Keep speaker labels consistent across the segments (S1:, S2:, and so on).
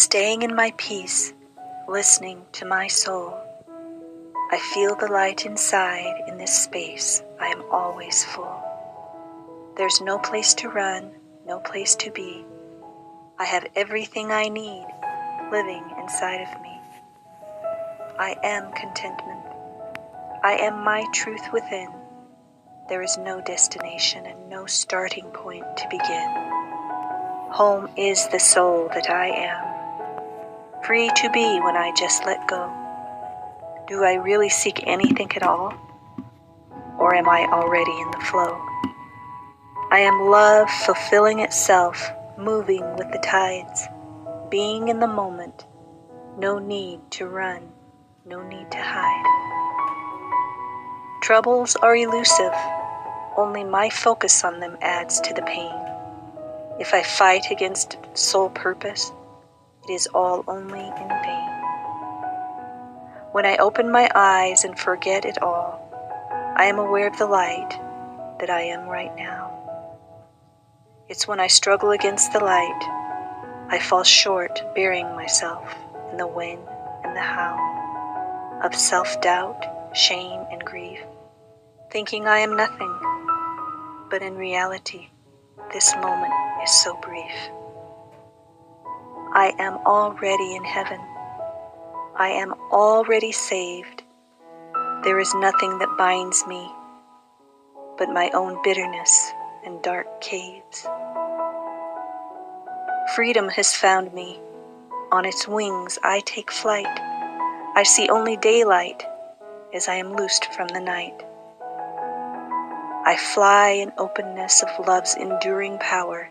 S1: Staying in my peace, listening to my soul. I feel the light inside. In this space, I am always full. There's no place to run, no place to be. I have everything I need living inside of me. I am contentment. I am my truth within. There is no destination and no starting point to begin. Home is the soul that I am, free to be when I just let go. Do I really seek anything at all? Or am I already in the flow? I am love fulfilling itself, moving with the tides, being in the moment. No need to run, no need to hide. Troubles are elusive, only my focus on them adds to the pain. If I fight against soul purpose, it is all only in vain. When I open my eyes and forget it all, I am aware of the light that I am right now. It's when I struggle against the light, I fall short burying myself in the when and the how of self-doubt, shame, and grief, thinking I am nothing, but in reality, this moment is so brief. I am already in heaven. I am already saved. There is nothing that binds me but my own bitterness and dark caves. Freedom has found me. On its wings I take flight. I see only daylight as I am loosed from the night. I fly in openness of love's enduring power,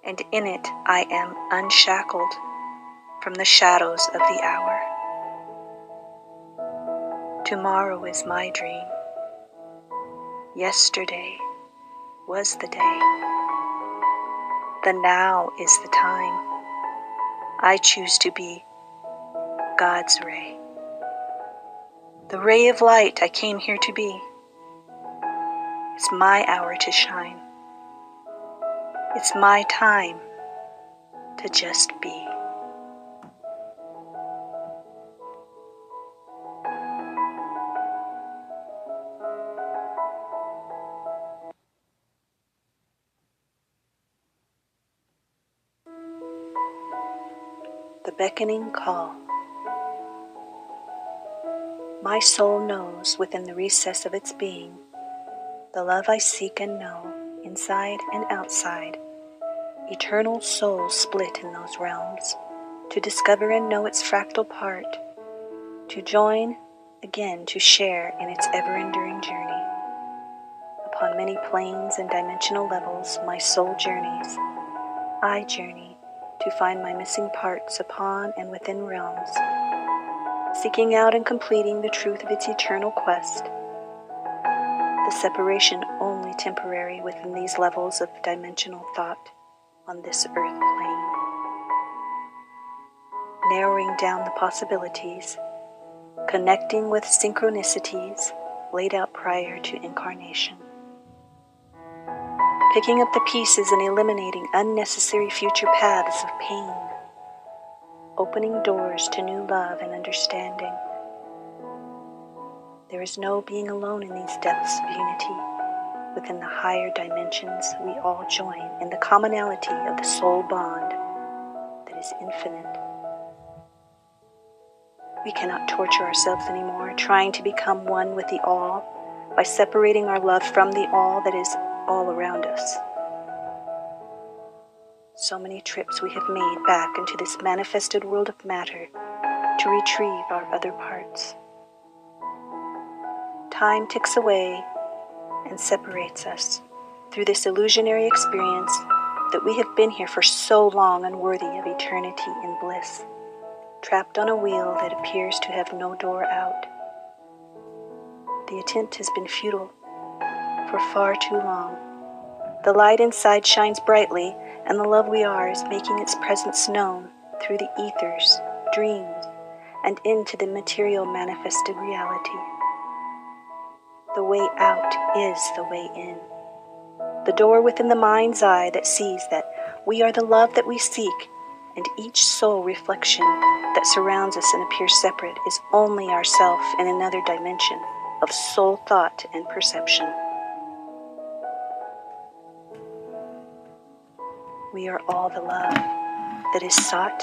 S1: and in it I am unshackled from the shadows of the hour. Tomorrow is my dream. Yesterday was the day. The now is the time. I choose to be God's ray. The ray of light I came here to be. It's my hour to shine. It's my time to just be. The beckoning call. My soul knows within the recess of its being the love I seek and know, inside and outside. Eternal souls split in those realms, to discover and know its fractal part, to join again to share in its ever-enduring journey. Upon many planes and dimensional levels, my soul journeys. I journey to find my missing parts upon and within realms, seeking out and completing the truth of its eternal quest. The separation only temporary within these levels of dimensional thought on this earth plane. Narrowing down the possibilities, connecting with synchronicities laid out prior to incarnation. Picking up the pieces and eliminating unnecessary future paths of pain. Opening doors to new love and understanding. There is no being alone in these depths of unity. Within the higher dimensions, we all join in the commonality of the soul bond that is infinite. We cannot torture ourselves anymore, trying to become one with the all by separating our love from the all that is all around us. So many trips we have made back into this manifested world of matter to retrieve our other parts. Time ticks away and separates us through this illusionary experience that we have been here for so long, unworthy of eternity in bliss, trapped on a wheel that appears to have no door out. The attempt has been futile for far too long. The light inside shines brightly, and the love we are is making its presence known through the ethers, dreams, and into the material manifested reality. The way out is the way in. The door within the mind's eye that sees that we are the love that we seek and each soul reflection that surrounds us and appears separate is only ourself in another dimension of soul thought and perception. We are all the love that is sought,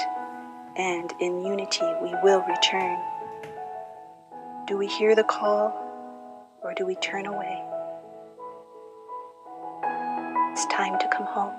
S1: and in unity we will return. Do we hear the call, or do we turn away? It's time to come home.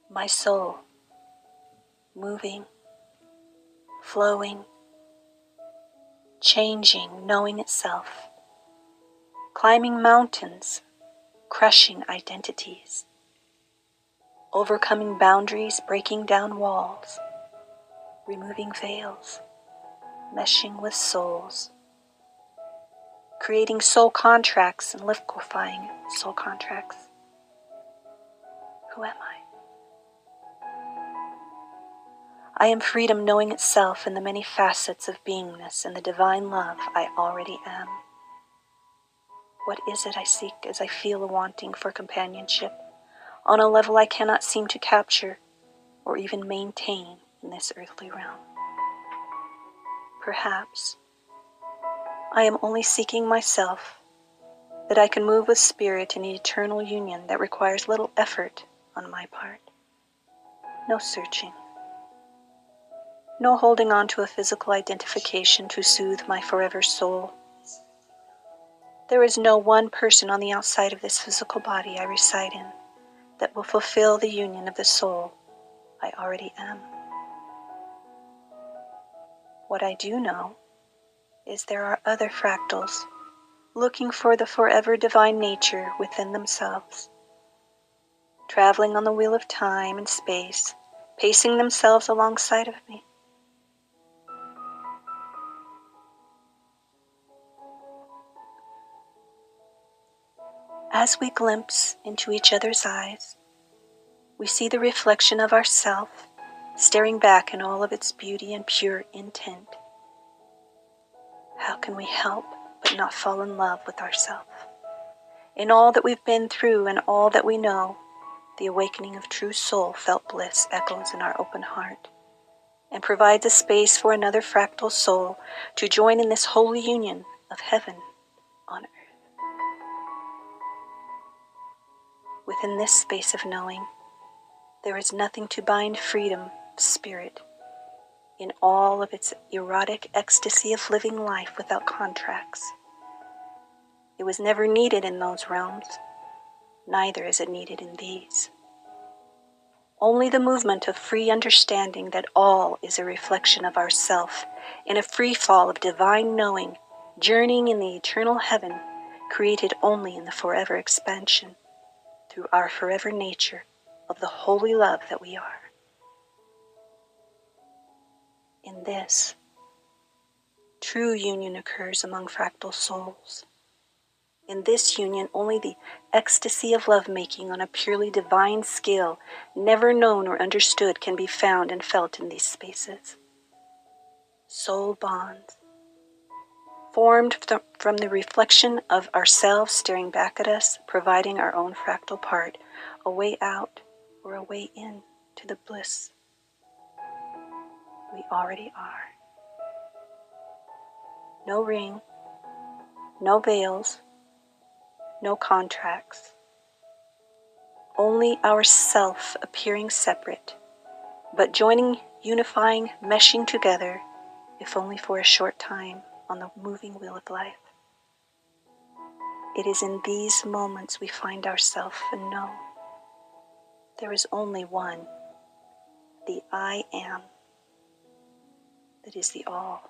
S1: My soul, moving, flowing, changing, knowing itself, climbing mountains, crushing identities, overcoming boundaries, breaking down walls, removing veils, meshing with souls, creating soul contracts and liquefying soul contracts. Who am I? I am freedom knowing itself in the many facets of beingness and the divine love I already am. What is it I seek as I feel a wanting for companionship on a level I cannot seem to capture or even maintain in this earthly realm? Perhaps I am only seeking myself, that I can move with spirit in an eternal union that requires little effort on my part. No searching. No holding on to a physical identification to soothe my forever soul. There is no one person on the outside of this physical body I reside in that will fulfill the union of the soul I already am. What I do know is there are other fractals looking for the forever divine nature within themselves, traveling on the wheel of time and space, pacing themselves alongside of me. As we glimpse into each other's eyes, we see the reflection of ourself staring back in all of its beauty and pure intent. How can we help but not fall in love with ourselves? In all that we've been through and all that we know, the awakening of true soul felt bliss echoes in our open heart and provides a space for another fractal soul to join in this holy union of heaven on earth. Within this space of knowing, there is nothing to bind freedom of spirit in all of its erotic ecstasy of living life without contracts. It was never needed in those realms, neither is it needed in these. Only the movement of free understanding that all is a reflection of ourself in a free fall of divine knowing, journeying in the eternal heaven, created only in the forever expansion through our forever nature of the holy love that we are. In this, true union occurs among fractal souls. In this union, only the ecstasy of lovemaking on a purely divine scale, never known or understood, can be found and felt in these spaces. Soul bonds, formed from the reflection of ourselves staring back at us, providing our own fractal part, a way out or a way in to the bliss we already are. No ring, no veils, no contracts, only ourself appearing separate, but joining, unifying, meshing together, if only for a short time, on the moving wheel of life. It is in these moments we find ourselves and know there is only one, the I am, that is the all.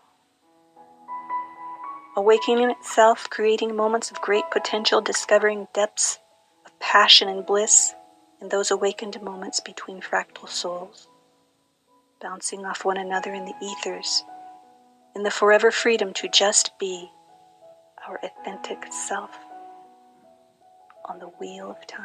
S1: Awakening itself, creating moments of great potential, discovering depths of passion and bliss in those awakened moments between fractal souls, bouncing off one another in the ethers, in the forever freedom to just be our authentic self. on the wheel of time.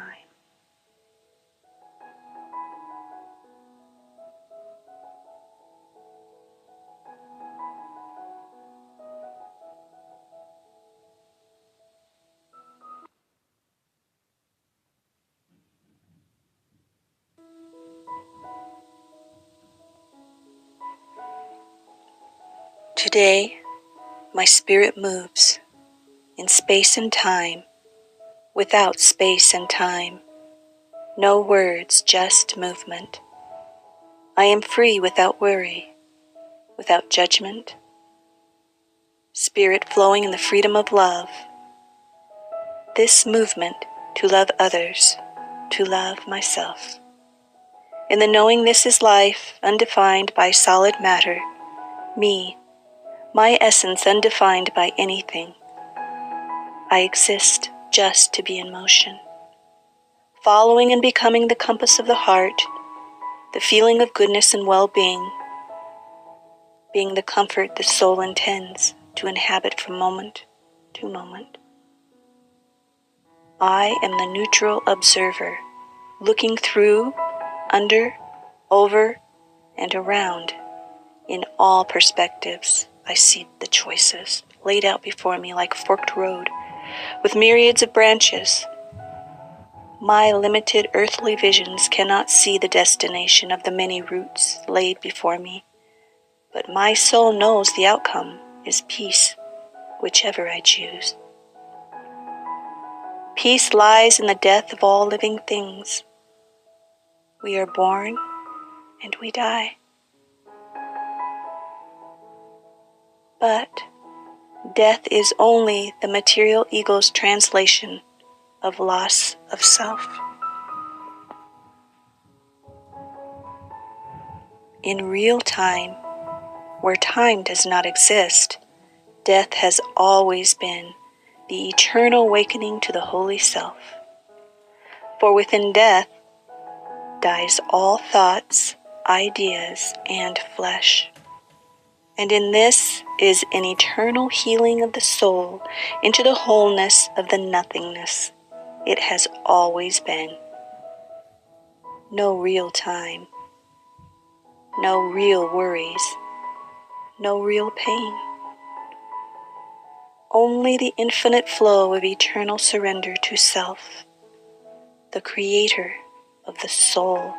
S1: Today, my spirit moves in space and time, without space and time. No words, just movement. I am free without worry, without judgment. Spirit flowing in the freedom of love. This movement to love others, to love myself. In the knowing this is life, undefined by solid matter, me, my essence undefined by anything. I exist just to be in motion, following and becoming the compass of the heart, the feeling of goodness and well-being, being the comfort the soul intends to inhabit from moment to moment. I am the neutral observer, looking through, under, over, and around. In all perspectives, I see the choices laid out before me like a forked road, with myriads of branches. My limited earthly visions cannot see the destination of the many routes laid before me, but my soul knows the outcome is peace, whichever I choose. Peace lies in the death of all living things. We are born and we die. But death is only the material ego's translation of loss of self. In real time, where time does not exist, death has always been the eternal awakening to the holy self. For within death dies all thoughts, ideas, and flesh. And in this is an eternal healing of the soul into the wholeness of the nothingness it has always been. No real time, no real worries, no real pain. Only the infinite flow of eternal surrender to self, the creator of the soul.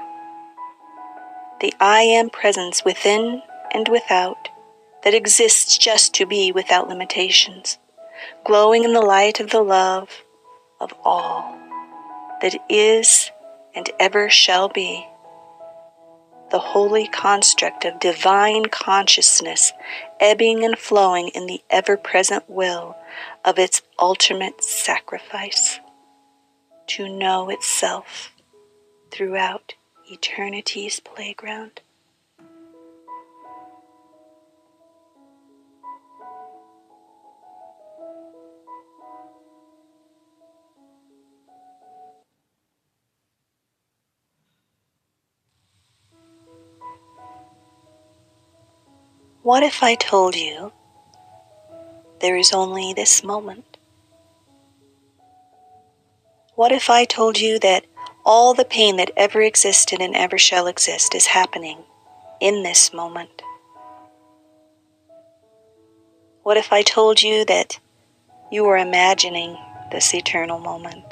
S1: The I Am presence within and without that exists just to be without limitations, glowing in the light of the love of all that is and ever shall be. The holy construct of divine consciousness ebbing and flowing in the ever-present will of its ultimate sacrifice, to know itself throughout eternity's playground. What if I told you there is only this moment? What if I told you that all the pain that ever existed and ever shall exist is happening in this moment? What if I told you that you are imagining this eternal moment?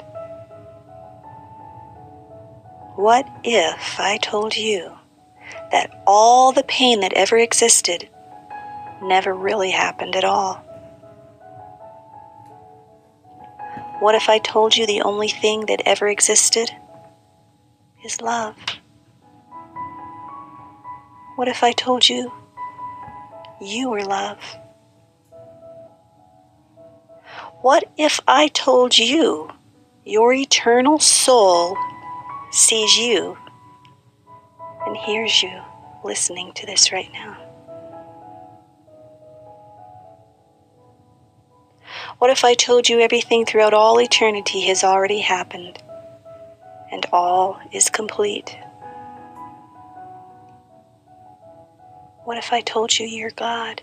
S1: What if I told you that all the pain that ever existed never really happened at all? What if I told you the only thing that ever existed is love? What if I told you you were love? What if I told you your eternal soul sees you and hears you listening to this right now? What if I told you everything throughout all eternity has already happened and all is complete? What if I told you you're God?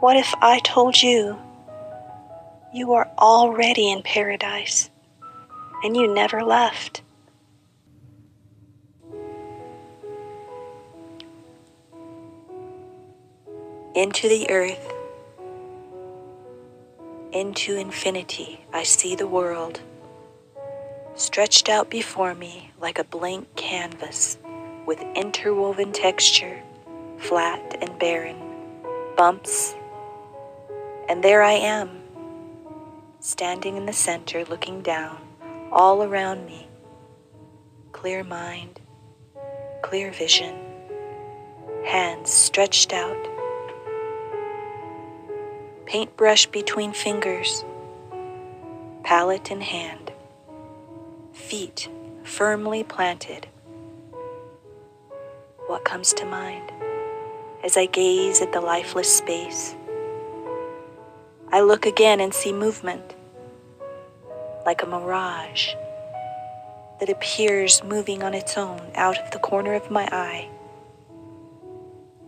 S1: What if I told you you are already in paradise and you never left? Into the earth, into infinity, I see the world, stretched out before me like a blank canvas with interwoven texture, flat and barren, bumps, and there I am, standing in the center looking down, all around me, clear mind, clear vision, hands stretched out, paintbrush between fingers, palette in hand, feet firmly planted. What comes to mind as I gaze at the lifeless space? I look again and see movement, like a mirage that appears moving on its own out of the corner of my eye.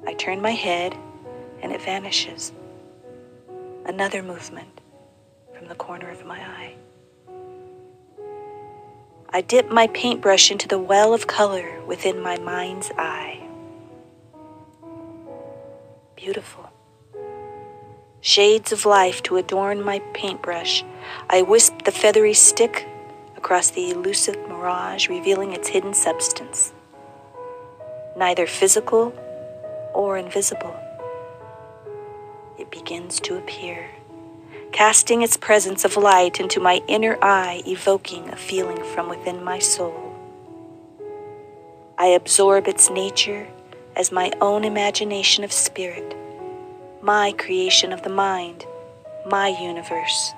S1: I turn my head and it vanishes. Another movement from the corner of my eye. I dip my paintbrush into the well of color within my mind's eye. Beautiful. Shades of life to adorn my paintbrush. I wisp the feathery stick across the elusive mirage, revealing its hidden substance. Neither physical or invisible. It begins to appear, casting its presence of light into my inner eye, evoking a feeling from within my soul. I absorb its nature as my own imagination of spirit, my creation of the mind, my universe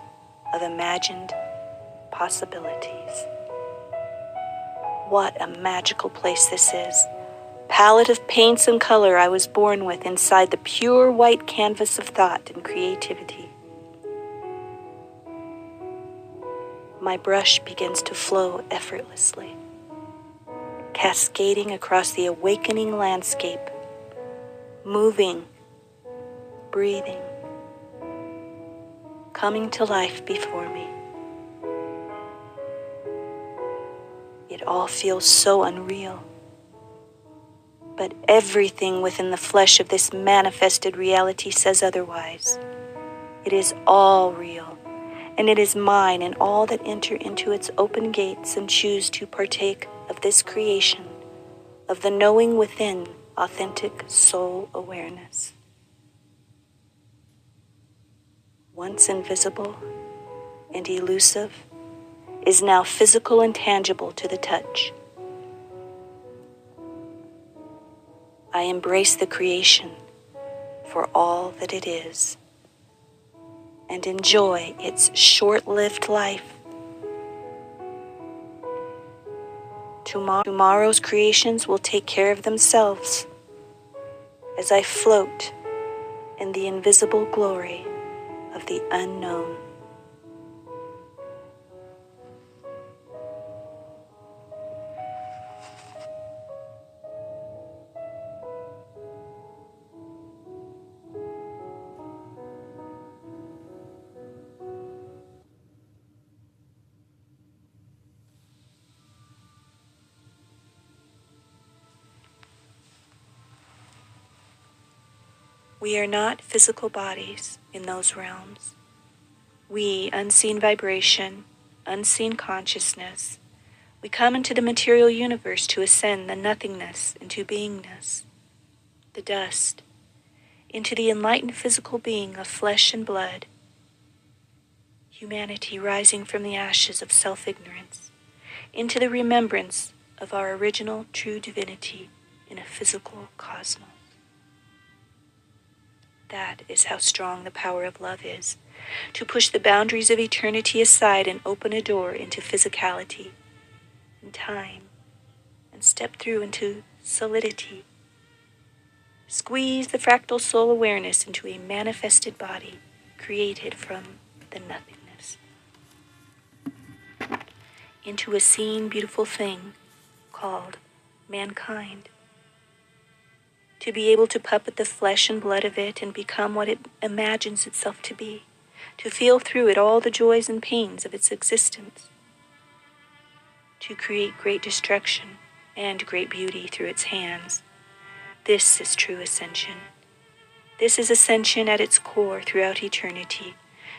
S1: of imagined possibilities. What a magical place this is. Palette of paints and color I was born with inside the pure white canvas of thought and creativity. My brush begins to flow effortlessly, cascading across the awakening landscape, moving, breathing, coming to life before me. It all feels so unreal, but everything within the flesh of this manifested reality says otherwise. It is all real, and it is mine and all that enter into its open gates and choose to partake of this creation, of the knowing within authentic soul awareness. Once invisible and elusive, is now physical and tangible to the touch. I embrace the creation for all that it is and enjoy its short-lived life. Tomorrow's creations will take care of themselves as I float in the invisible glory of the unknown. We are not physical bodies in those realms. We, unseen vibration, unseen consciousness, we come into the material universe to ascend the nothingness into beingness, the dust, into the enlightened physical being of flesh and blood, humanity rising from the ashes of self-ignorance, into the remembrance of our original true divinity in a physical cosmos. That is how strong the power of love is, to push the boundaries of eternity aside and open a door into physicality and time and step through into solidity. Squeeze the fractal soul awareness into a manifested body created from the nothingness, into a seen beautiful thing called mankind, to be able to puppet the flesh and blood of it and become what it imagines itself to be, to feel through it all the joys and pains of its existence, to create great destruction and great beauty through its hands. This is true ascension. This is ascension at its core throughout eternity,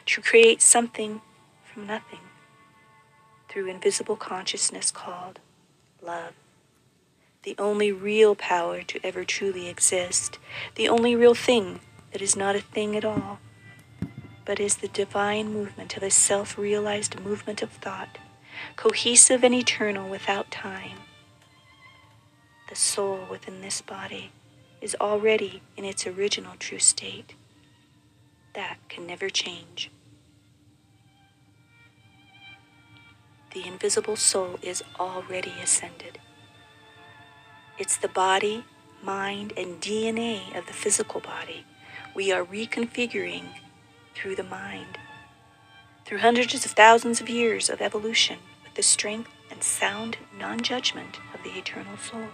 S1: to create something from nothing through invisible consciousness called love. The only real power to ever truly exist, the only real thing that is not a thing at all, but is the divine movement of a self-realized movement of thought, cohesive and eternal without time. The soul within this body is already in its original true state. That can never change. The invisible soul is already ascended. It's the body, mind, and DNA of the physical body we are reconfiguring through the mind, through hundreds of thousands of years of evolution with the strength and sound non-judgment of the eternal soul.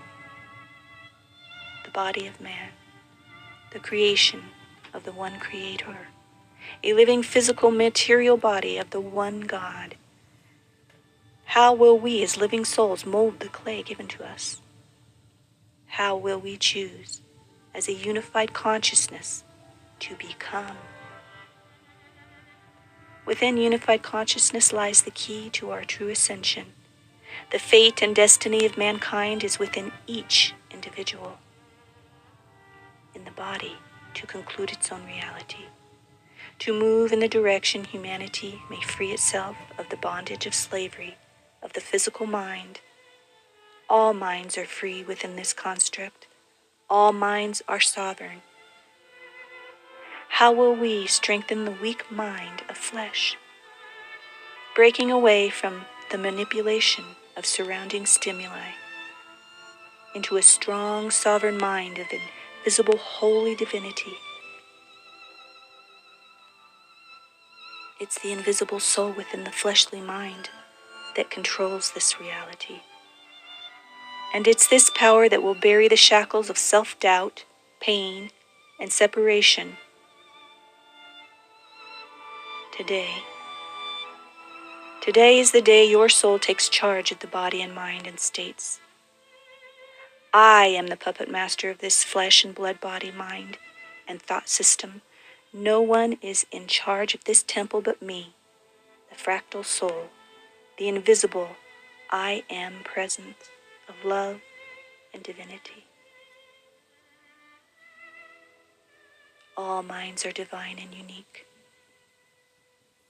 S1: The body of man, the creation of the one Creator, a living physical material body of the one God. How will we as living souls mold the clay given to us? How will we choose as a unified consciousness to become? Within unified consciousness lies the key to our true ascension. The fate and destiny of mankind is within each individual, in the body, to conclude its own reality, to move in the direction humanity may free itself of the bondage of slavery of the physical mind. All minds are free within this construct. All minds are sovereign. How will we strengthen the weak mind of flesh, breaking away from the manipulation of surrounding stimuli into a strong sovereign mind of invisible holy divinity? It's the invisible soul within the fleshly mind that controls this reality. And it's this power that will bury the shackles of self-doubt, pain, and separation. Today is the day your soul takes charge of the body and mind and states, I am the puppet master of this flesh and blood body, mind, and thought system. No one is in charge of this temple but me, the fractal soul, the invisible I am presence of love and divinity. All minds are divine and unique.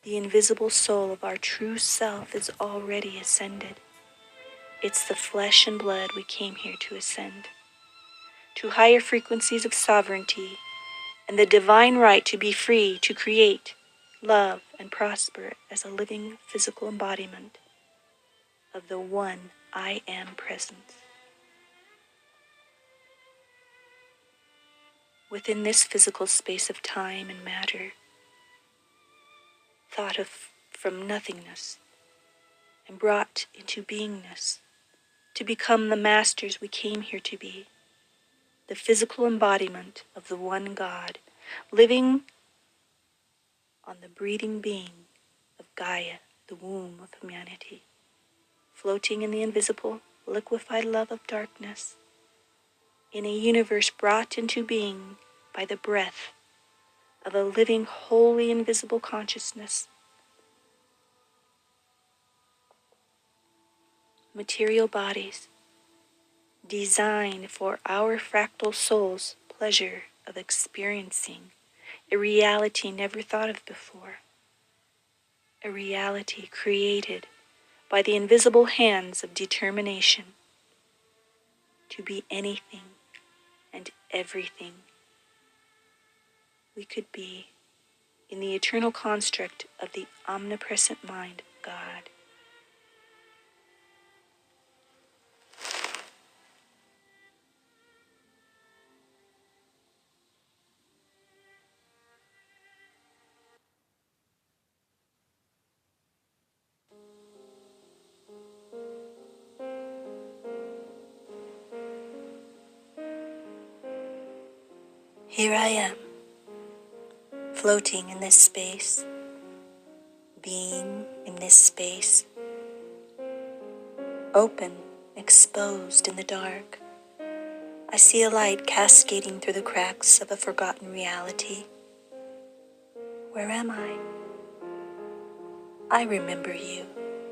S1: The invisible soul of our true self is already ascended. It's the flesh and blood we came here to ascend, to higher frequencies of sovereignty and the divine right to be free to create, love, and prosper as a living physical embodiment of the one I am presence. Within this physical space of time and matter, thought of from nothingness and brought into beingness to become the masters we came here to be, the physical embodiment of the one God, living on the breathing being of Gaia, the womb of humanity, floating in the invisible, liquefied love of darkness, in a universe brought into being by the breath of a living, holy, invisible consciousness. Material bodies designed for our fractal soul's pleasure of experiencing a reality never thought of before, a reality created by the invisible hands of determination to be anything and everything we could be in the eternal construct of the omnipresent mind of God. Here I am, floating in this space, being in this space, open, exposed in the dark. I see a light cascading through the cracks of a forgotten reality. Where am I? I remember you,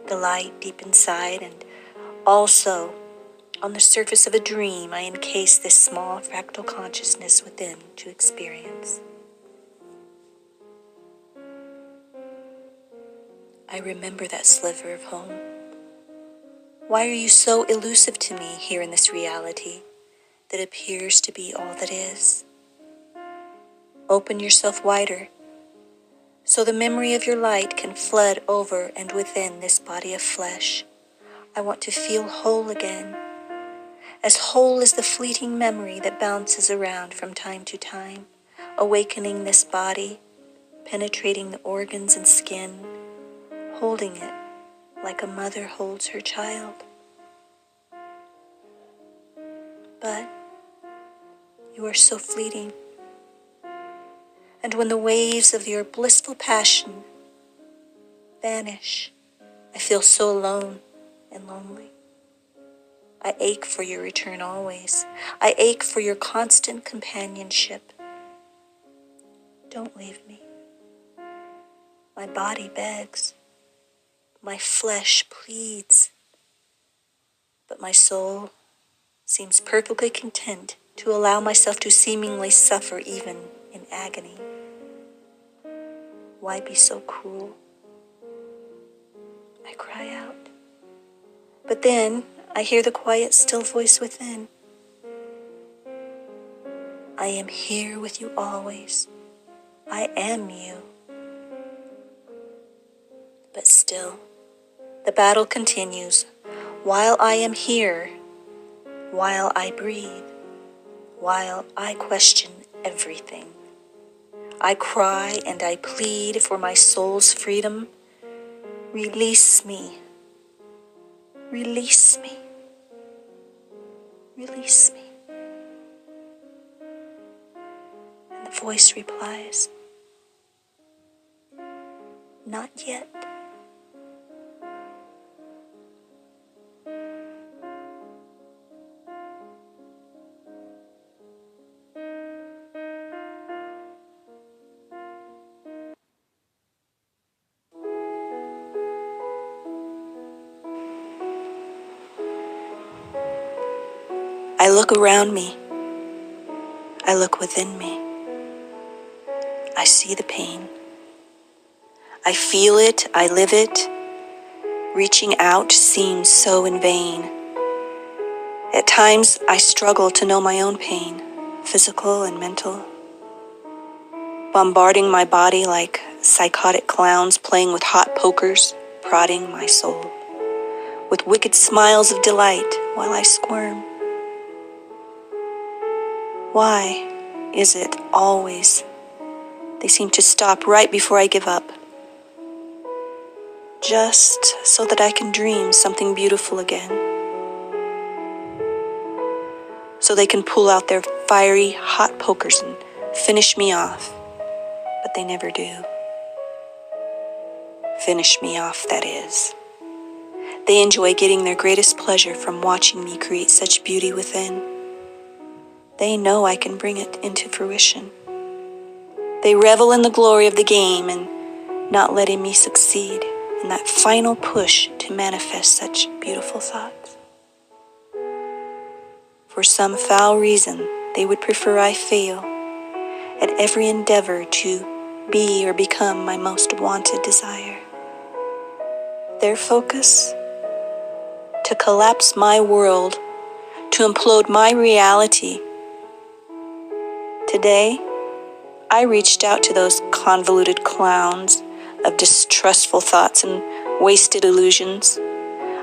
S1: the light deep inside, and also on the surface of a dream I encase this small fractal consciousness within to experience. I remember that sliver of home. Why are you so elusive to me here in this reality that appears to be all that is? Open yourself wider, so the memory of your light can flood over and within this body of flesh. I want to feel whole again, as whole as the fleeting memory that bounces around from time to time, awakening this body, penetrating the organs and skin, holding it like a mother holds her child. But you are so fleeting, and when the waves of your blissful passion vanish, I feel so alone and lonely. I ache for your return always. I ache for your constant companionship. Don't leave me. My body begs. My flesh pleads. But my soul seems perfectly content to allow myself to seemingly suffer even in agony. Why be so cruel? I cry out. But then I hear the quiet, still voice within. I am here with you always. I am you. But still, the battle continues. While I am here, while I breathe, while I question everything, I cry and I plead for my soul's freedom. Release me. Release me. Release me. And the voice replies, not yet. I look around me. I look within me. I see the pain. I feel it. I live it. Reaching out seems so in vain. At times, I struggle to know my own pain, physical and mental, bombarding my body like psychotic clowns playing with hot pokers, prodding my soul with wicked smiles of delight while I squirm. Why is it always they seem to stop right before I give up, just so that I can dream something beautiful again, so they can pull out their fiery hot pokers and finish me off, but they never do. Finish me off, that is. They enjoy getting their greatest pleasure from watching me create such beauty within. They know I can bring it into fruition. They revel in the glory of the game and not letting me succeed in that final push to manifest such beautiful thoughts. For some foul reason, they would prefer I fail at every endeavor to be or become my most wanted desire. Their focus? To collapse my world, to implode my reality. Today, I reached out to those convoluted clowns of distrustful thoughts and wasted illusions.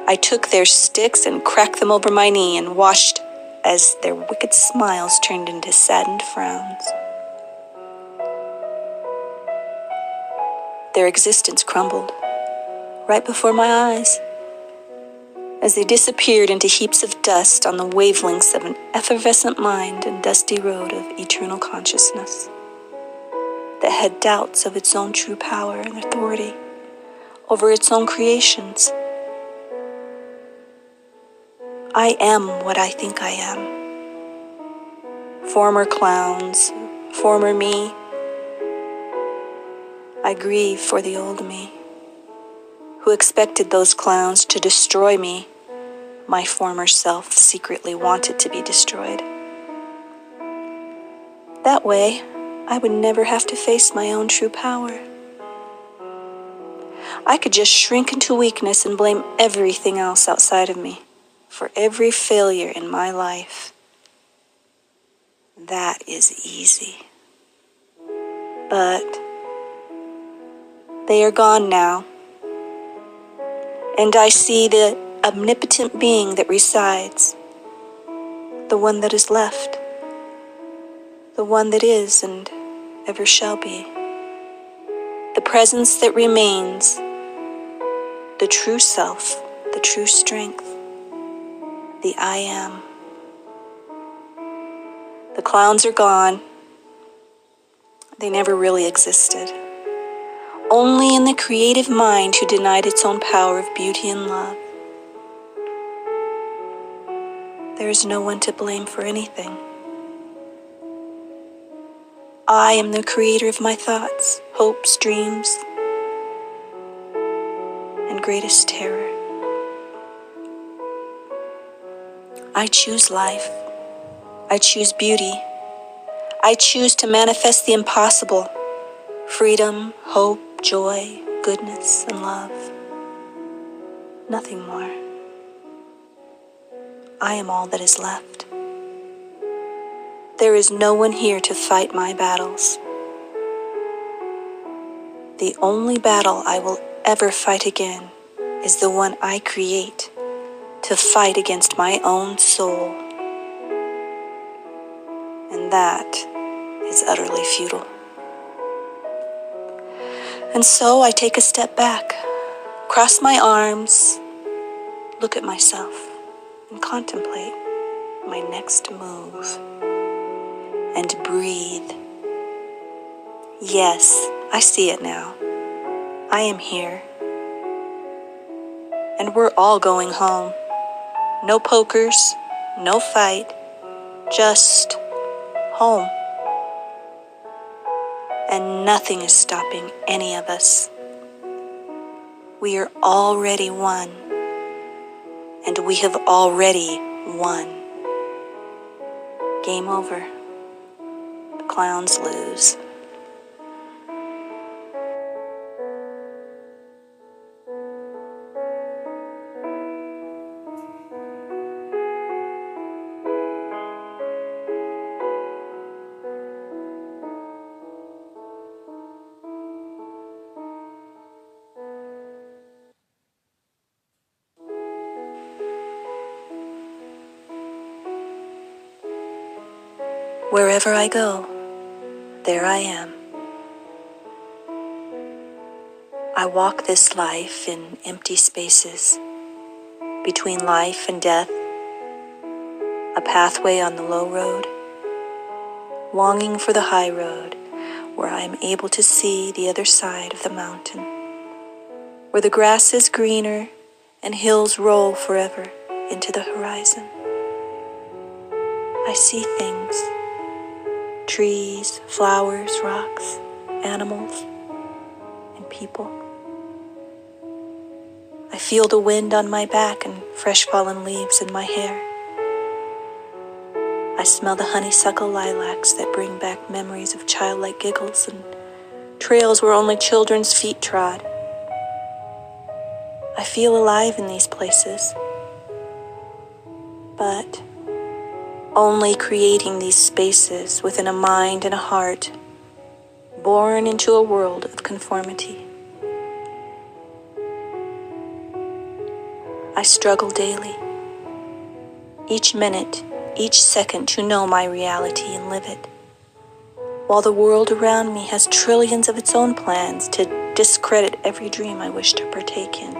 S1: I took their sticks and cracked them over my knee and watched as their wicked smiles turned into saddened frowns. Their existence crumbled right before my eyes. as they disappeared into heaps of dust on the wavelengths of an effervescent mind and dusty road of eternal consciousness that had doubts of its own true power and authority over its own creations. I am what I think I am. Former clowns, former me. I grieve for the old me, who expected those clowns to destroy me. My former self secretly wanted to be destroyed. That way, I would never have to face my own true power. I could just shrink into weakness and blame everything else outside of me for every failure in my life. That is easy. But they are gone now, and I see the omnipotent being that resides, the one that is left, the one that is and ever shall be, the presence that remains, the true self, the true strength, the I am. The clowns are gone. They never really existed. Only in the creative mind who denied its own power of beauty and love. There is no one to blame for anything. I am the creator of my thoughts, hopes, dreams, and greatest terror. I choose life. I choose beauty. I choose to manifest the impossible, freedom, hope, joy, goodness, and love. Nothing more. I am all that is left. There is no one here to fight my battles. The only battle I will ever fight again is the one I create to fight against my own soul. And that is utterly futile. And so I take a step back, cross my arms, look at myself, and contemplate my next move, and breathe. Yes, I see it now. I am here. And we're all going home. No pokers, no fight, just home. And nothing is stopping any of us. We are already one, and we have already won. Game over. The clowns lose. Wherever I go, there I am. I walk this life in empty spaces, between life and death, a pathway on the low road, longing for the high road, where I am able to see the other side of the mountain, where the grass is greener and hills roll forever into the horizon. I see things. Trees, flowers, rocks, animals, and people. I feel the wind on my back and fresh fallen leaves in my hair. I smell the honeysuckle lilacs that bring back memories of childlike giggles and trails where only children's feet trod. I feel alive in these places, but only creating these spaces within a mind and a heart born into a world of conformity. I struggle daily, each minute, each second to know my reality and live it, while the world around me has trillions of its own plans to discredit every dream I wish to partake in.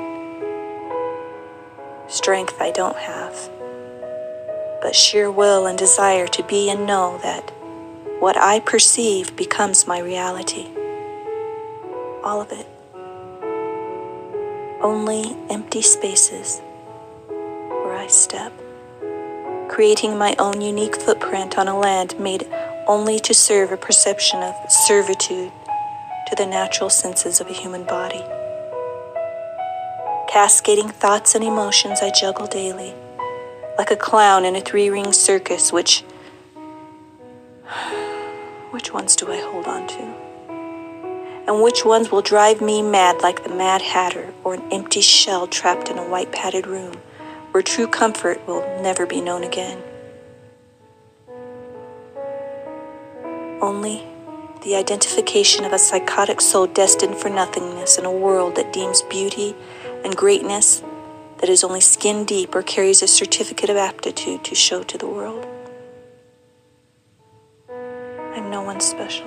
S1: strength I don't have, but sheer will and desire to be and know that what I perceive becomes my reality. All of it. Only empty spaces where I step, creating my own unique footprint on a land made only to serve a perception of servitude to the natural senses of a human body. Cascading thoughts and emotions I juggle daily, like a clown in a three-ring circus, which ones do I hold on to? And which ones will drive me mad like the Mad Hatter or an empty shell trapped in a white padded room where true comfort will never be known again? Only the identification of a psychotic soul destined for nothingness in a world that deems beauty and greatness that is only skin deep or carries a certificate of aptitude to show to the world. I'm no one special.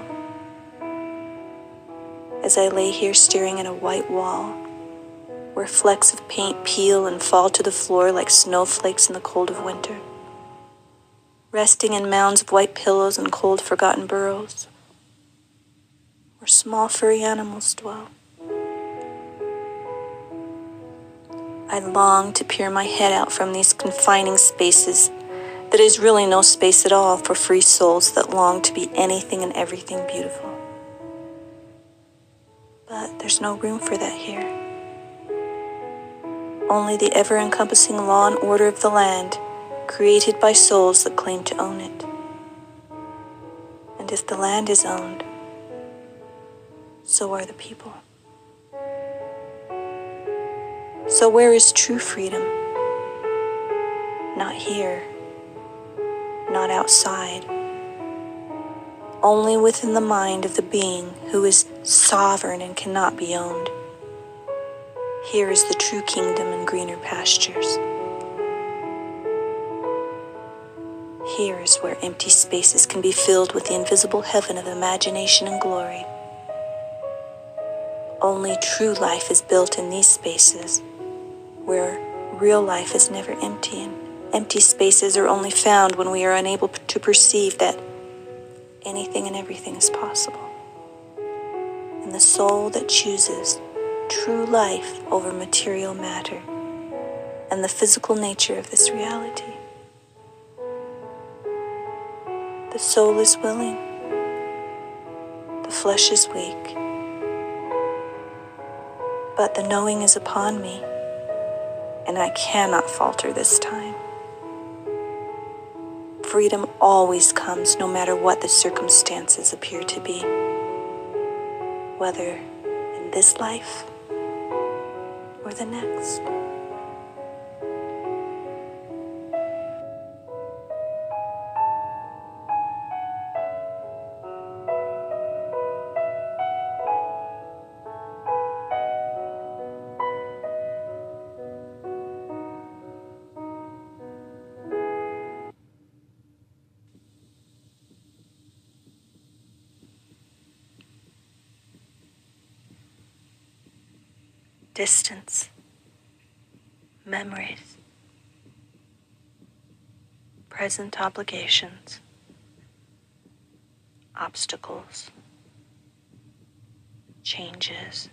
S1: As I lay here staring at a white wall, where flecks of paint peel and fall to the floor like snowflakes in the cold of winter, resting in mounds of white pillows and cold forgotten burrows, where small furry animals dwell. I long to peer my head out from these confining spaces that is really no space at all for free souls that long to be anything and everything beautiful. But there's no room for that here. Only the ever-encompassing law and order of the land, created by souls that claim to own it. And if the land is owned, so are the people. So where is true freedom? Not here, not outside, only within the mind of the being who is sovereign and cannot be owned. Here is the true kingdom and greener pastures. Here is where empty spaces can be filled with the invisible heaven of imagination and glory. Only true life is built in these spaces, where real life is never empty, and empty spaces are only found when we are unable to perceive that anything and everything is possible. And the soul that chooses true life over material matter and the physical nature of this reality. The soul is willing, the flesh is weak, but the knowing is upon me, and I cannot falter this time. Freedom always comes no matter what the circumstances appear to be, whether in this life or the next. Distance, memories, present obligations, obstacles, changes,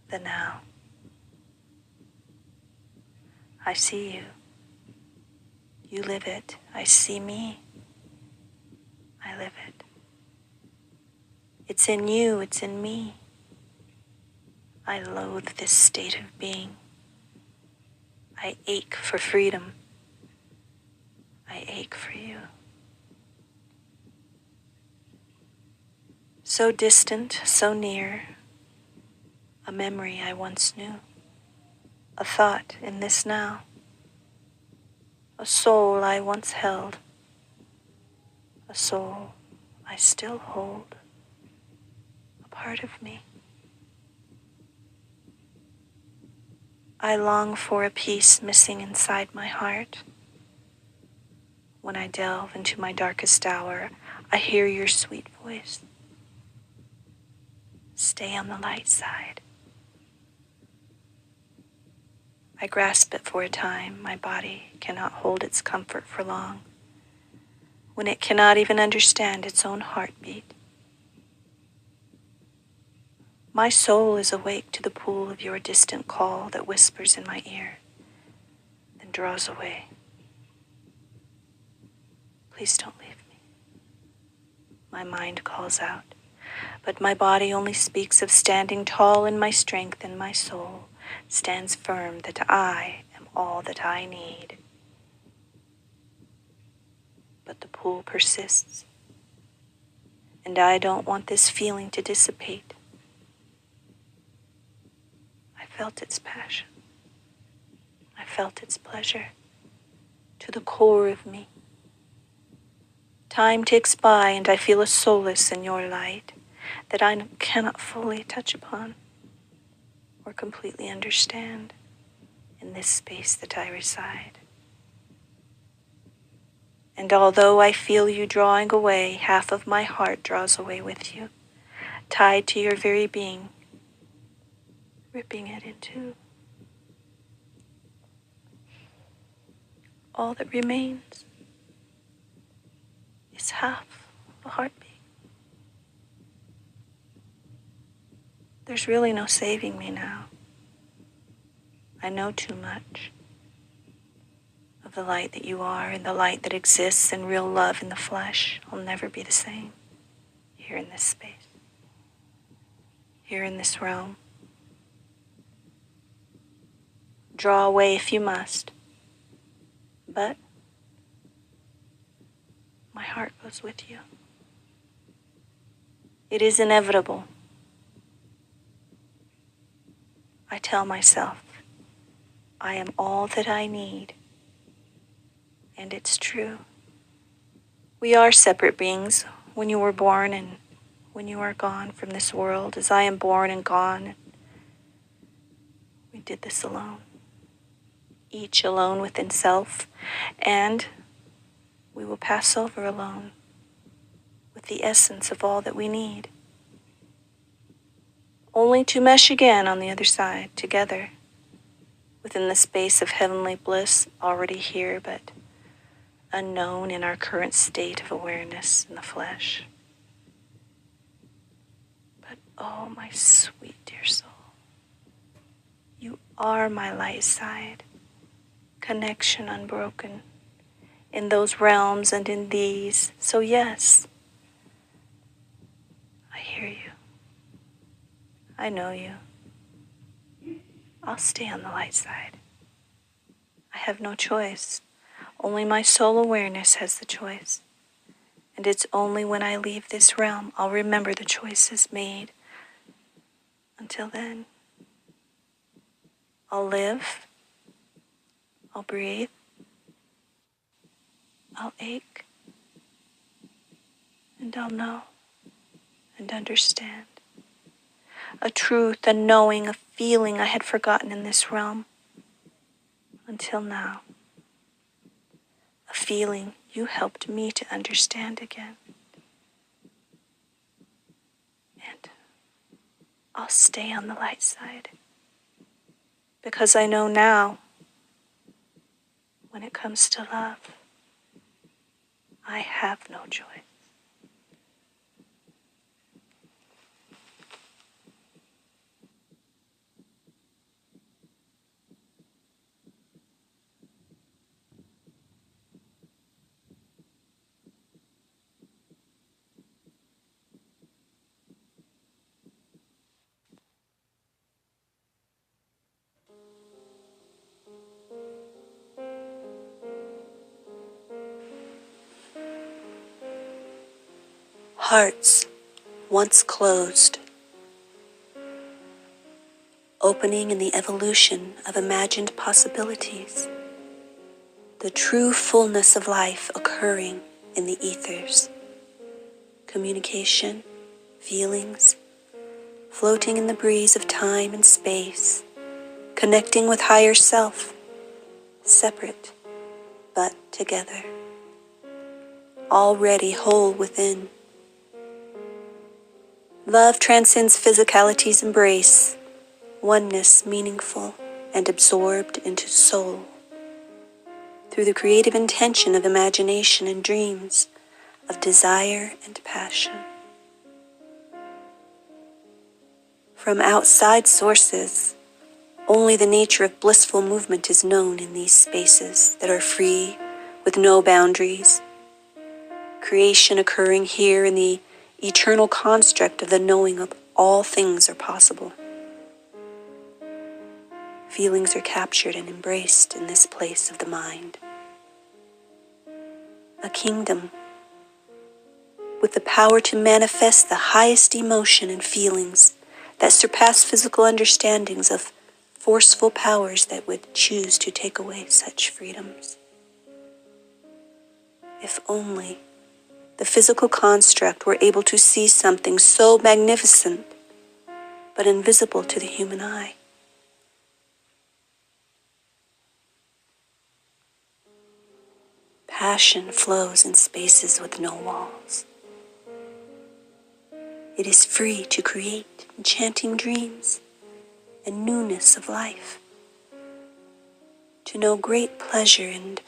S1: the now. I see you. You live it. I see me. I live it. It's in you. It's in me. I loathe this state of being. I ache for freedom. I ache for you. So distant, so near, a memory I once knew, a thought in this now, a soul I once held, a soul I still hold, a part of me. I long for a piece missing inside my heart. When I delve into my darkest hour, I hear your sweet voice. Stay on the light side. I grasp it for a time. My body cannot hold its comfort for long, when it cannot even understand its own heartbeat. My soul is awake to the pool of your distant call that whispers in my ear, then draws away. Please don't leave me. My mind calls out, but my body only speaks of standing tall in my strength, and my soul stands firm that I am all that I need. But the pool persists, and I don't want this feeling to dissipate. I felt its passion. I felt its pleasure to the core of me. Time ticks by, and I feel a solace in your light that I cannot fully touch upon or completely understand in this space that I reside. And although I feel you drawing away, half of my heart draws away with you, tied to your very being, ripping it in two. All that remains is half a heartbeat. There's really no saving me now. I know too much of the light that you are and the light that exists in real love in the flesh. I'll never be the same here in this space, here in this realm. Draw away if you must, but my heart goes with you. It is inevitable. I tell myself, I am all that I need, and it's true. We are separate beings when you were born and when you are gone from this world, as I am born and gone. We did this alone, each alone within self, and we will pass over alone with the essence of all that we need, only to mesh again on the other side, together, within the space of heavenly bliss already here, but unknown in our current state of awareness in the flesh. But oh, my sweet dear soul, you are my light side, connection unbroken in those realms and in these. So yes, I hear you. I know you. I'll stay on the light side. I have no choice. Only my soul awareness has the choice. And it's only when I leave this realm I'll remember the choices made. Until then, I'll live, I'll breathe, I'll ache, and I'll know and understand. A truth, a knowing, a feeling I had forgotten in this realm. Until now. A feeling you helped me to understand again. And I'll stay on the light side. Because I know now, when it comes to love, I have no choice. Hearts once closed, opening in the evolution of imagined possibilities, the true fullness of life occurring in the ethers, communication, feelings, floating in the breeze of time and space, connecting with higher self, separate but together, already whole within. Love transcends physicality's embrace, oneness meaningful and absorbed into soul through the creative intention of imagination and dreams, of desire and passion. From outside sources, only the nature of blissful movement is known in these spaces that are free, with no boundaries. Creation occurring here in the eternal construct of the knowing of all things are possible. Feelings are captured and embraced in this place of the mind. A kingdom with the power to manifest the highest emotion and feelings that surpass physical understandings of forceful powers that would choose to take away such freedoms. If only the physical construct were able to see something so magnificent but invisible to the human eye. Passion flows in spaces with no walls. It is free to create enchanting dreams and newness of life, to know great pleasure in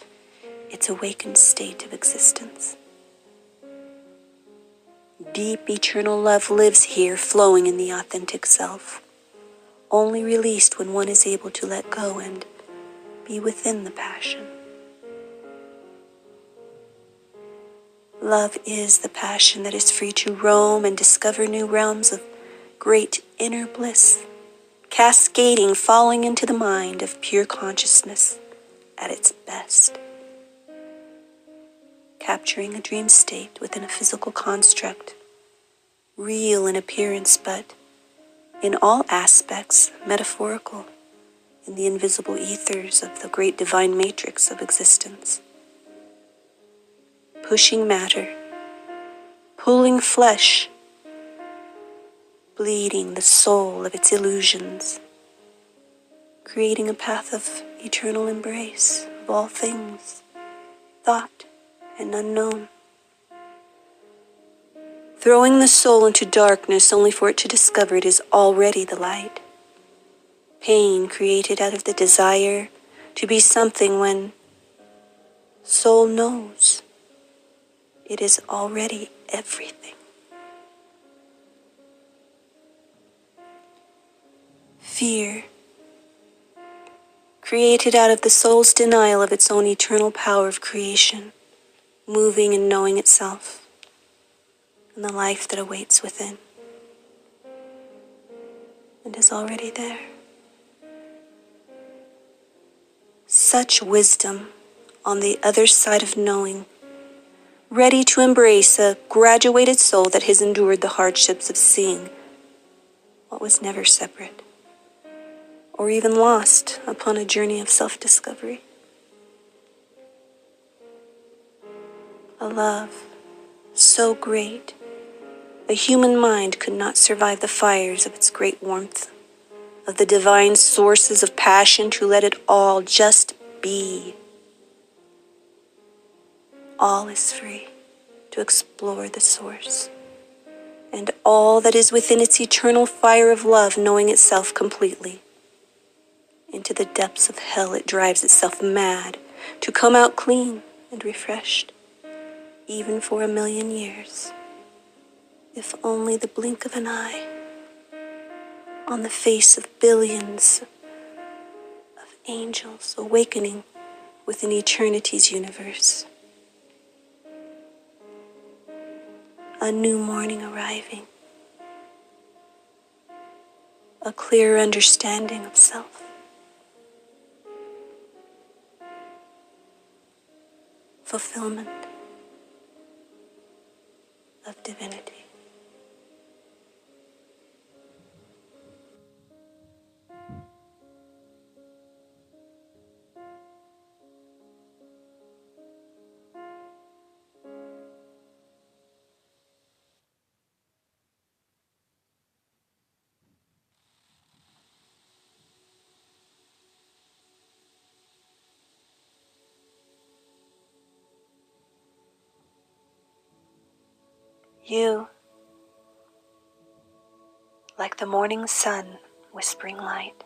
S1: its awakened state of existence. Deep eternal love lives here, flowing in the authentic self, only released when one is able to let go and be within the passion. Love is the passion that is free to roam and discover new realms of great inner bliss, cascading, falling into the mind of pure consciousness at its best, capturing a dream state within a physical construct, real in appearance but in all aspects metaphorical, in the invisible ethers of the great divine matrix of existence. Pushing matter, pulling flesh, bleeding the soul of its illusions, creating a path of eternal embrace of all things, thought and unknown. Throwing the soul into darkness only for it to discover it is already the light. Pain created out of the desire to be something when soul knows it is already everything. Fear, created out of the soul's denial of its own eternal power of creation, moving and knowing itself, and the life that awaits within, and is already there. Such wisdom on the other side of knowing, ready to embrace a graduated soul that has endured the hardships of seeing what was never separate, or even lost upon a journey of self-discovery. A love so great, a human mind could not survive the fires of its great warmth, of the divine sources of passion, to let it all just be. All is free to explore the source, and all that is within its eternal fire of love, knowing itself completely. Into the depths of hell it drives itself mad to come out clean and refreshed, even for 1,000,000 years. If only the blink of an eye, on the face of billions of angels awakening within eternity's universe. A new morning arriving, a clearer understanding of self, fulfillment of divinity. You, like the morning sun whispering light,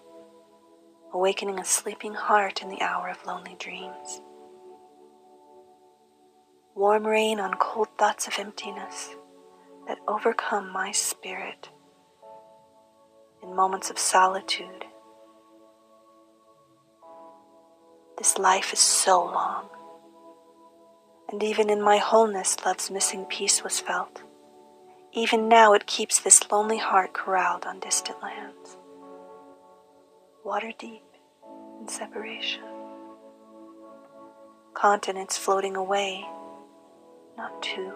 S1: awakening a sleeping heart in the hour of lonely dreams. Warm rain on cold thoughts of emptiness that overcome my spirit in moments of solitude. This life is so long, and even in my wholeness, love's missing piece was felt. Even now it keeps this lonely heart corralled on distant lands, water deep in separation. Continents floating away, not two.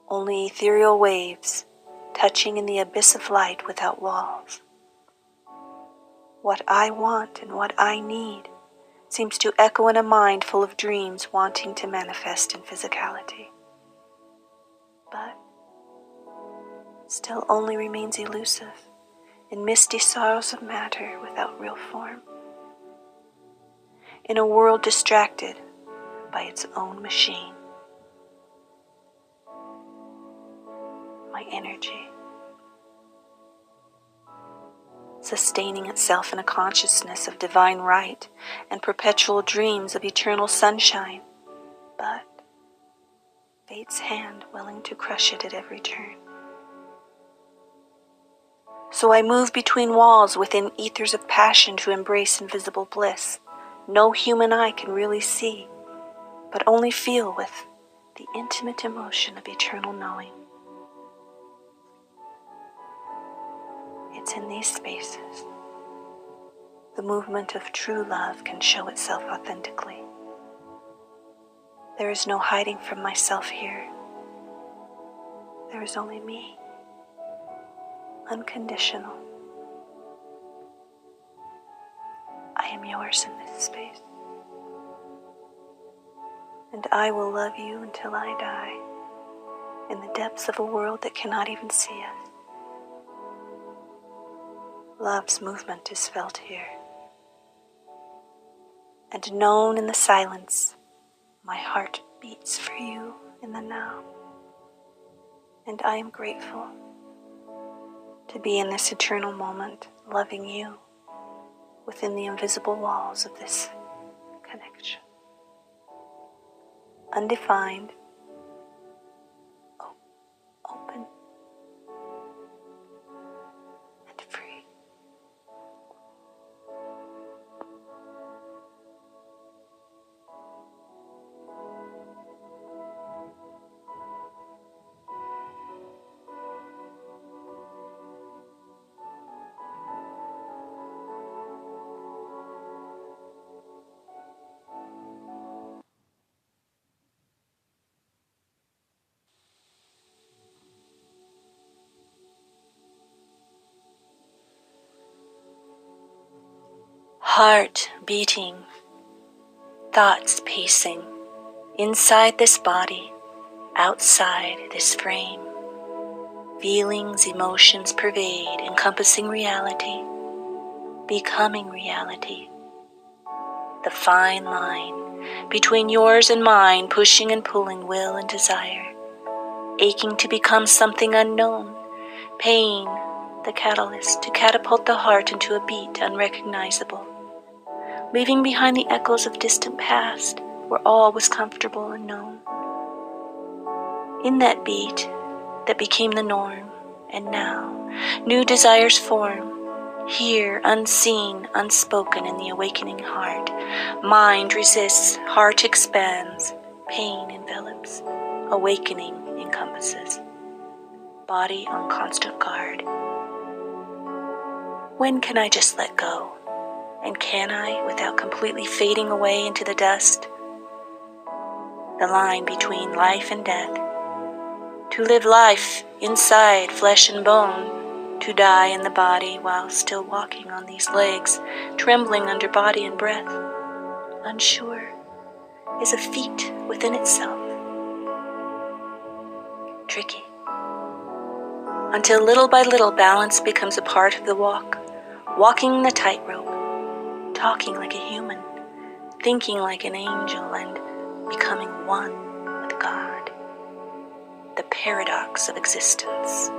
S1: Only ethereal waves touching in the abyss of light without walls. What I want and what I need seems to echo in a mind full of dreams wanting to manifest in physicality, but still only remains elusive in misty sorrows of matter without real form. In a world distracted by its own machine, my energy, sustaining itself in a consciousness of divine right and perpetual dreams of eternal sunshine, but fate's hand willing to crush it at every turn. So I move between walls within ethers of passion to embrace invisible bliss no human eye can really see, but only feel with the intimate emotion of eternal knowing. It's in these spaces the movement of true love can show itself authentically. There is no hiding from myself here. There is only me, unconditional. I am yours in this space, and I will love you until I die, in the depths of a world that cannot even see us. Love's movement is felt here, and known in the silence, my heart beats for you in the now. And I am grateful to be in this eternal moment, loving you within the invisible walls of this connection. Undefined, open, and free. Heart beating, thoughts pacing, inside this body, outside this frame. Feelings, emotions pervade, encompassing reality, becoming reality. The fine line between yours and mine, pushing and pulling will and desire, aching to become something unknown, pain, the catalyst to catapult the heart into a beat unrecognizable, leaving behind the echoes of distant past where all was comfortable and known. In that beat that became the norm, and now new desires form, here unseen, unspoken in the awakening heart. Mind resists, heart expands, pain envelops, awakening encompasses, body on constant guard. When can I just let go? And can I, without completely fading away into the dust? The line between life and death. To live life inside flesh and bone, to die in the body while still walking on these legs, trembling under body and breath, unsure, is a feat within itself. Tricky. Until little by little balance becomes a part of the walk, walking the tightrope, talking like a human, thinking like an angel, and becoming one with God. The paradox of existence.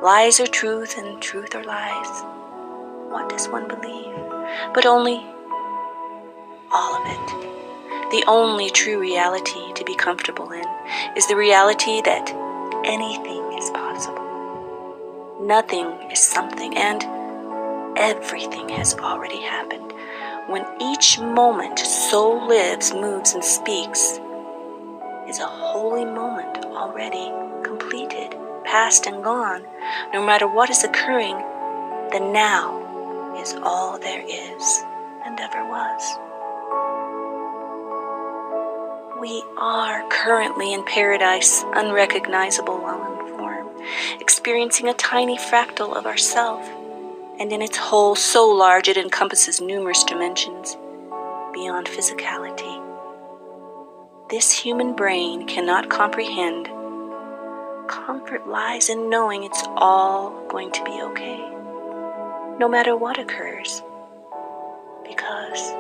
S1: Lies are truth and truth are lies. What does one believe? But only all of it. The only true reality to be comfortable in is the reality that anything is possible. Nothing is something, and everything has already happened. When each moment so lives, moves, and speaks, is a holy moment already completed, past and gone. No matter what is occurring, the now is all there is and ever was. We are currently in paradise, unrecognizable while in form, experiencing a tiny fractal of ourself, and in its whole so large it encompasses numerous dimensions beyond physicality. This human brain cannot comprehend. Comfort lies in knowing it's all going to be okay, no matter what occurs, because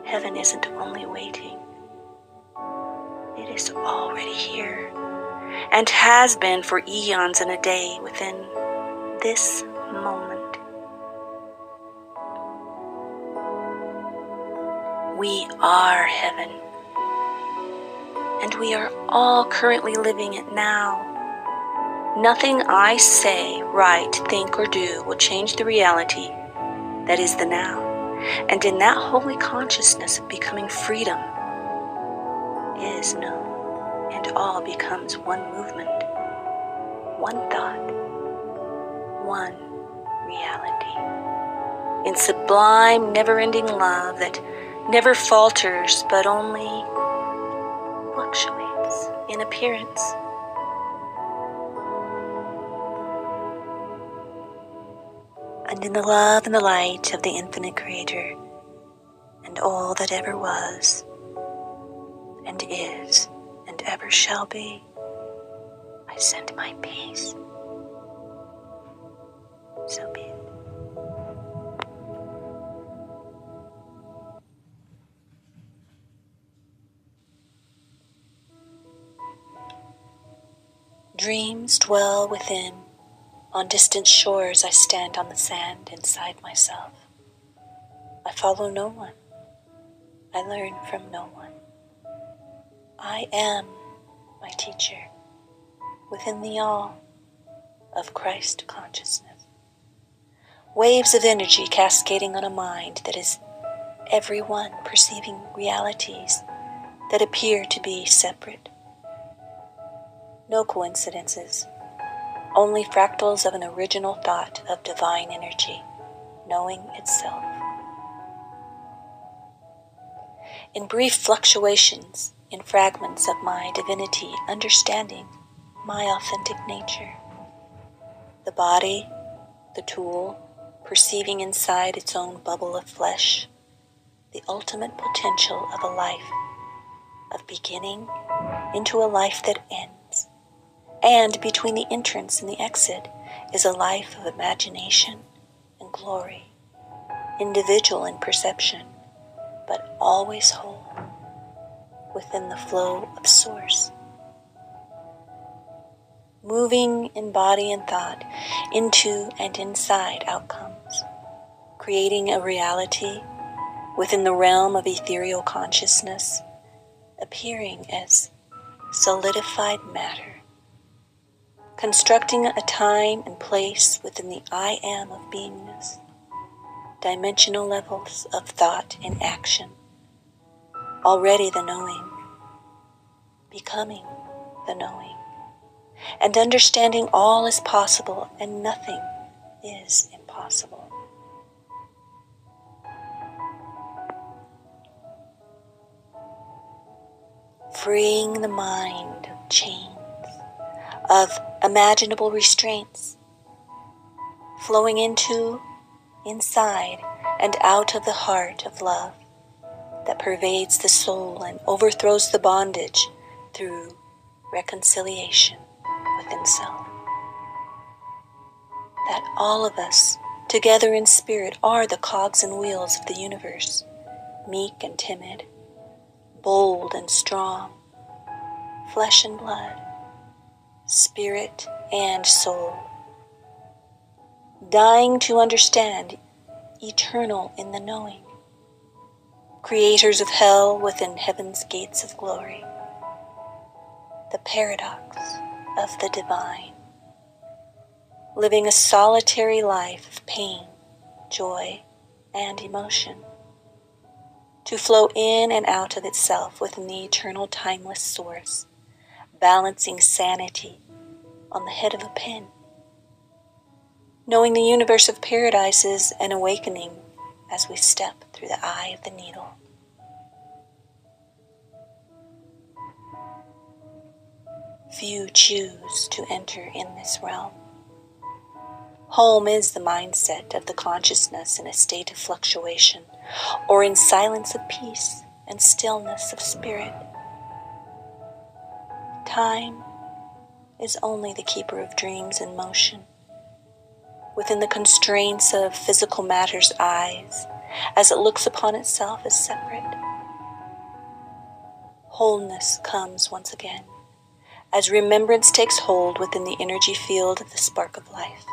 S1: heaven isn't only waiting. It is already here, and has been for eons and a day within this moment. We are heaven, and we are all currently living it now. Nothing I say, write, think, or do will change the reality that is the now, and in that holy consciousness of becoming freedom is known, and all becomes one movement, one thought, one reality, in sublime, never-ending love that never falters but only fluctuates in appearance. And in the love and the light of the infinite Creator, and all that ever was, and is, and ever shall be, I send my peace. So be it. Dreams dwell within. On distant shores I stand on the sand inside myself. I follow no one. I learn from no one. I am my teacher within the all of Christ consciousness. Waves of energy cascading on a mind that is everyone perceiving realities that appear to be separate. No coincidences, only fractals of an original thought of divine energy, knowing itself. In brief fluctuations, in fragments of my divinity, understanding my authentic nature. The body, the tool, perceiving inside its own bubble of flesh, the ultimate potential of a life, of beginning into a life that ends. And between the entrance and the exit is a life of imagination and glory, individual in perception, but always whole, within the flow of Source. Moving in body and thought, into and inside outcomes, creating a reality within the realm of ethereal consciousness, appearing as solidified matter, constructing a time and place within the I am of beingness, dimensional levels of thought and action, already the knowing, becoming the knowing, and understanding all is possible and nothing is impossible. Freeing the mind of chains, of imaginable restraints, flowing into, inside, and out of the heart of love that pervades the soul and overthrows the bondage through reconciliation within self. That all of us, together in spirit, are the cogs and wheels of the universe, meek and timid, bold and strong, flesh and blood, spirit and soul, dying to understand eternal in the knowing, creators of hell within heaven's gates of glory, the paradox of the divine, living a solitary life of pain, joy, and emotion, to flow in and out of itself within the eternal timeless source, balancing sanity on the head of a pin, knowing the universe of paradise is an awakening as we step through the eye of the needle. Few choose to enter in this realm. Home is the mindset of the consciousness in a state of fluctuation, or in silence of peace and stillness of spirit. Time is only the keeper of dreams in motion, within the constraints of physical matter's eyes, as it looks upon itself as separate. Wholeness comes once again, as remembrance takes hold within the energy field of the spark of life,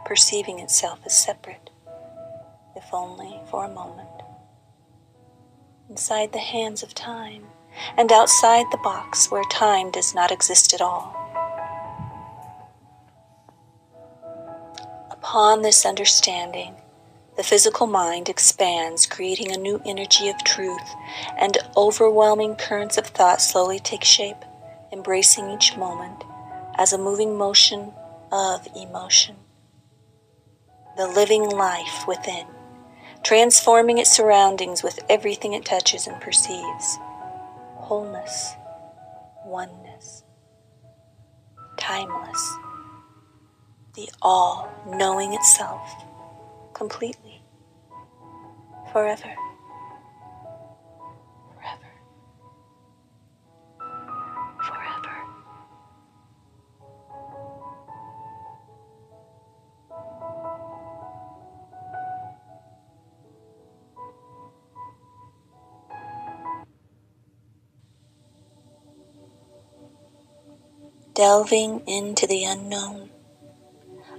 S1: perceiving itself as separate, if only for a moment, inside the hands of time, and outside the box where time does not exist at all. Upon this understanding, the physical mind expands, creating a new energy of truth, and overwhelming currents of thought slowly take shape, embracing each moment as a moving motion of emotion. The living life within, transforming its surroundings with everything it touches and perceives. Wholeness, oneness, timeless, the all knowing itself completely, forever, forever, forever. Delving into the unknown,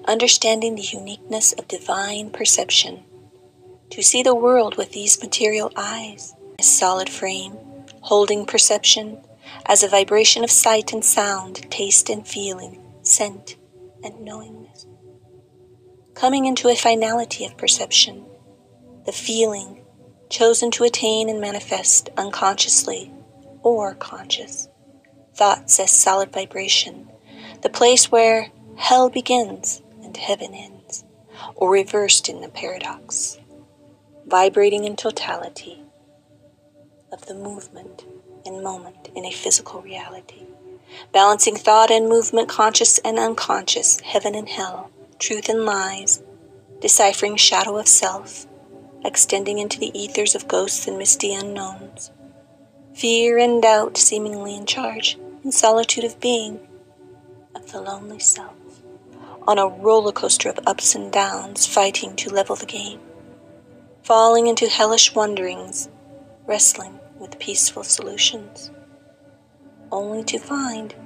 S1: understanding the uniqueness of divine perception, to see the world with these material eyes, a solid frame, holding perception as a vibration of sight and sound, taste and feeling, scent and knowingness. Coming into a finality of perception, the feeling chosen to attain and manifest unconsciously or conscious, thoughts as solid vibration, the place where hell begins and heaven ends, or reversed in the paradox, vibrating in totality of the movement and moment in a physical reality, balancing thought and movement, conscious and unconscious, heaven and hell, truth and lies, deciphering shadow of self, extending into the ethers of ghosts and misty unknowns, fear and doubt seemingly in charge, in solitude of being, of the lonely self, on a roller coaster of ups and downs, fighting to level the game, falling into hellish wonderings, wrestling with peaceful solutions, only to find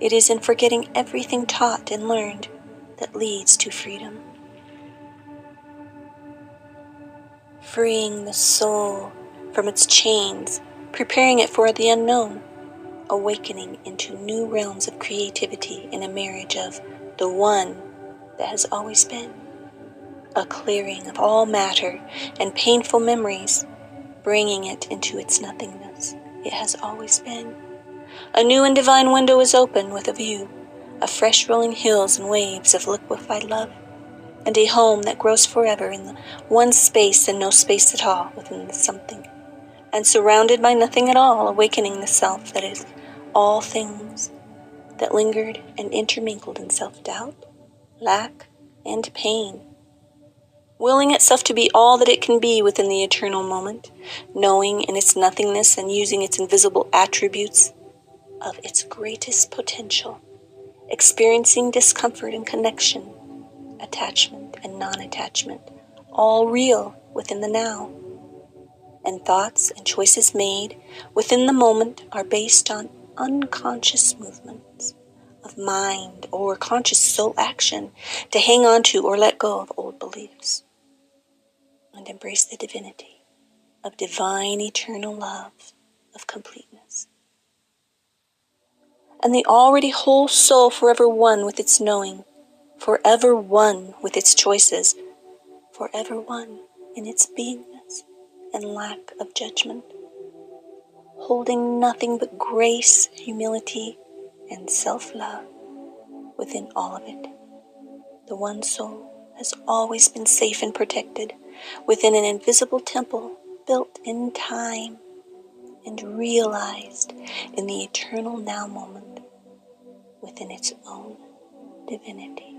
S1: it is in forgetting everything taught and learned that leads to freedom. Freeing the soul from its chains, preparing it for the unknown, awakening into new realms of creativity in a marriage of the one that has always been, a clearing of all matter and painful memories, bringing it into its nothingness it has always been. A new and divine window is open with a view of fresh rolling hills and waves of liquefied love, and a home that grows forever in the one space and no space at all within the something, and surrounded by nothing at all, awakening the self that is all things, that lingered and intermingled in self-doubt, lack, and pain, willing itself to be all that it can be within the eternal moment, knowing in its nothingness and using its invisible attributes of its greatest potential, experiencing discomfort and connection, attachment and non-attachment, all real within the now. And thoughts and choices made within the moment are based on unconscious movements of mind or conscious soul action to hang on to or let go of old beliefs. and embrace the divinity of divine eternal love, of completeness. And the already whole soul forever one with its knowing, forever one with its choices, forever one in its beingness and lack of judgment, holding nothing but grace, humility, and self-love within all of it. The one soul has always been safe and protected within an invisible temple built in time and realized in the eternal now moment within its own divinity.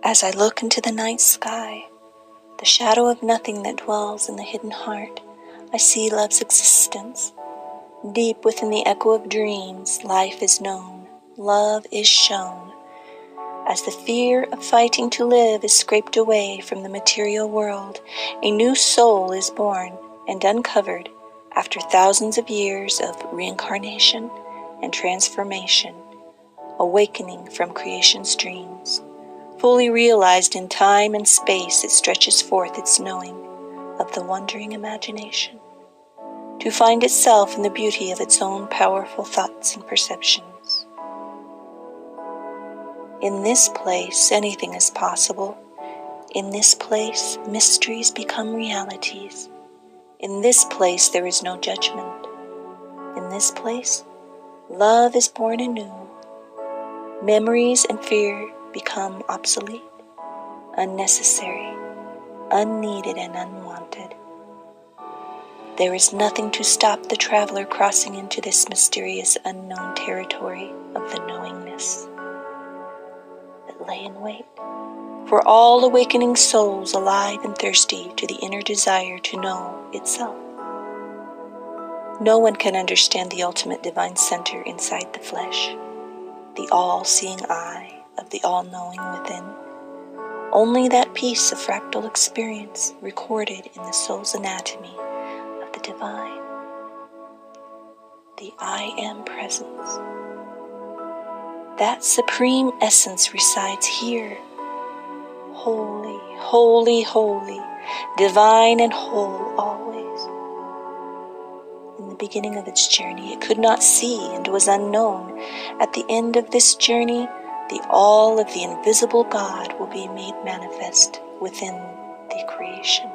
S1: As I look into the night sky, the shadow of nothing that dwells in the hidden heart, I see love's existence. Deep within the echo of dreams, life is known, love is shown. As the fear of fighting to live is scraped away from the material world, a new soul is born and uncovered after thousands of years of reincarnation and transformation, awakening from creation's dreams. Fully realized in time and space, it stretches forth its knowing of the wondering imagination, to find itself in the beauty of its own powerful thoughts and perceptions. In this place, anything is possible. In this place, mysteries become realities. In this place, there is no judgment. In this place, love is born anew. Memories and fear become obsolete, unnecessary, unneeded, and unwanted. There is nothing to stop the traveler crossing into this mysterious unknown territory of the knowingness that lay in wait for all awakening souls alive and thirsty to the inner desire to know itself. No one can understand the ultimate divine center inside the flesh, the all-seeing eye of the all-knowing within. Only that piece of fractal experience recorded in the soul's anatomy of the divine, the I Am presence. That supreme essence resides here, holy, holy, holy, divine and whole always. In the beginning of its journey, it could not see and was unknown. At the end of this journey, the all of the invisible God will be made manifest within the creation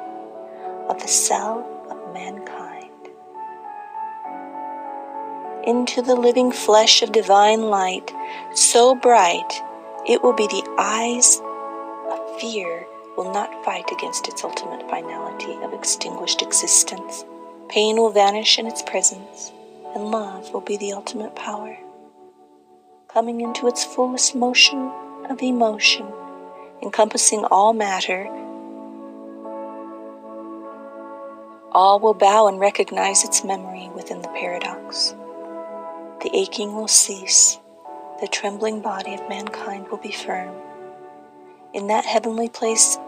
S1: of the cell of mankind. Into the living flesh of divine light, so bright, it will be the eyes of fear will not fight against its ultimate finality of extinguished existence. Pain will vanish in its presence, and love will be the ultimate power. Coming into its fullest motion of emotion, encompassing all matter, all will bow and recognize its memory within the paradox. The aching will cease, the trembling body of mankind will be firm. In that heavenly place,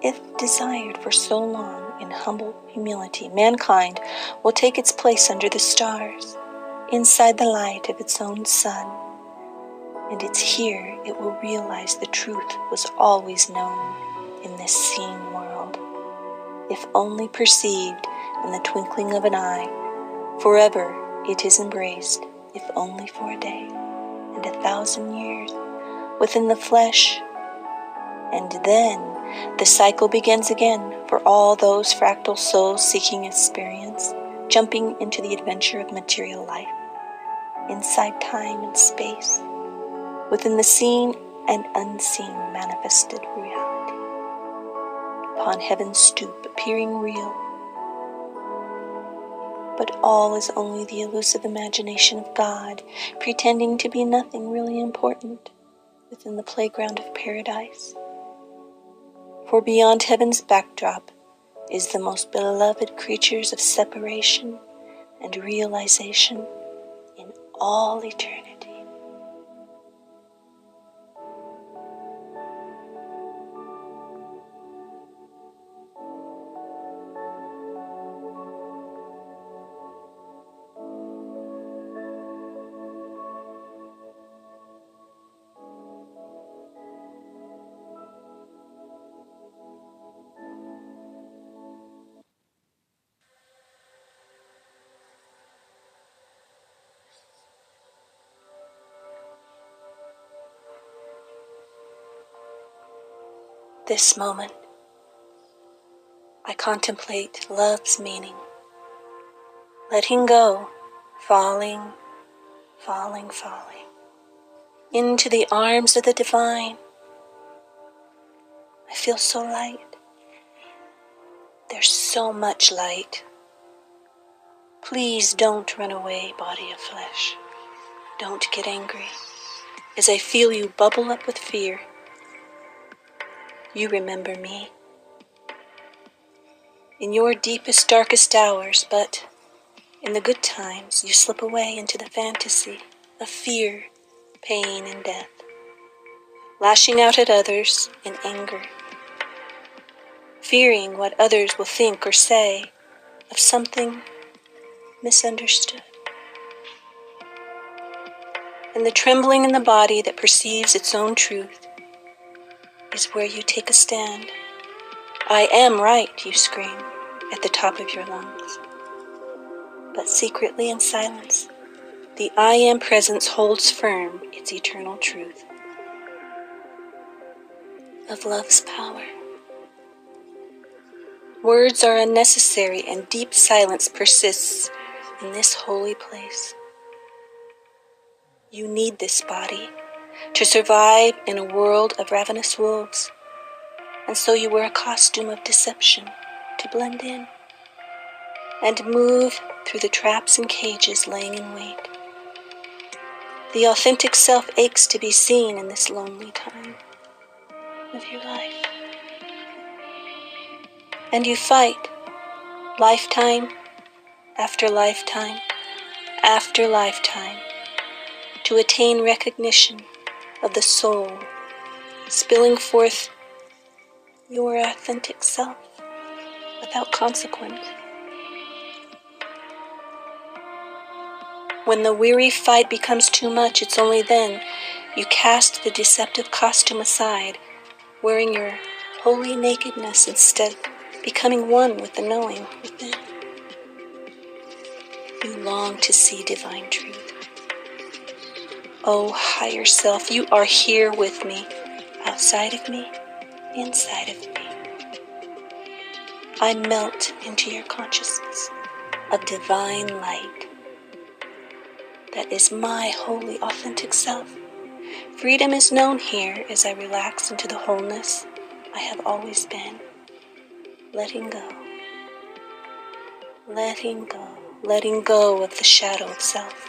S1: if desired for so long in humble humility, mankind will take its place under the stars, inside the light of its own sun. And it's here it will realize the truth was always known in this seen world, if only perceived in the twinkling of an eye. Forever it is embraced, if only for a day and 1,000 years within the flesh. And then the cycle begins again for all those fractal souls seeking experience, jumping into the adventure of material life, inside time and space, within the seen and unseen manifested reality, upon heaven's stoop appearing real. But all is only the elusive imagination of God, pretending to be nothing really important within the playground of paradise. For beyond heaven's backdrop is the most beloved creatures of separation and realization in all eternity. This moment, I contemplate love's meaning, letting go, falling, falling, falling, into the arms of the divine. I feel so light. There's so much light. Please don't run away, body of flesh. Don't get angry. As I feel you bubble up with fear, you remember me. In your deepest, darkest hours, but in the good times, you slip away into the fantasy of fear, pain, and death, lashing out at others in anger, fearing what others will think or say of something misunderstood. And the trembling in the body that perceives its own truth is where you take a stand. I am right, you scream at the top of your lungs. But secretly in silence, the I am presence holds firm its eternal truth of love's power. Words are unnecessary and deep silence persists in this holy place. You need this body to survive in a world of ravenous wolves, and so you wear a costume of deception to blend in and move through the traps and cages laying in wait. The authentic self aches to be seen in this lonely time of your life. And you fight lifetime after lifetime after lifetime to attain recognition of the soul, spilling forth your authentic self without consequence. When the weary fight becomes too much, it's only then you cast the deceptive costume aside, wearing your holy nakedness instead, becoming one with the knowing within. You long to see divine truth. Oh, higher self, you are here with me, outside of me, inside of me. I melt into your consciousness of divine light. That is my holy, authentic self. Freedom is known here as I relax into the wholeness I have always been. Letting go. Letting go. Letting go of the shadow of self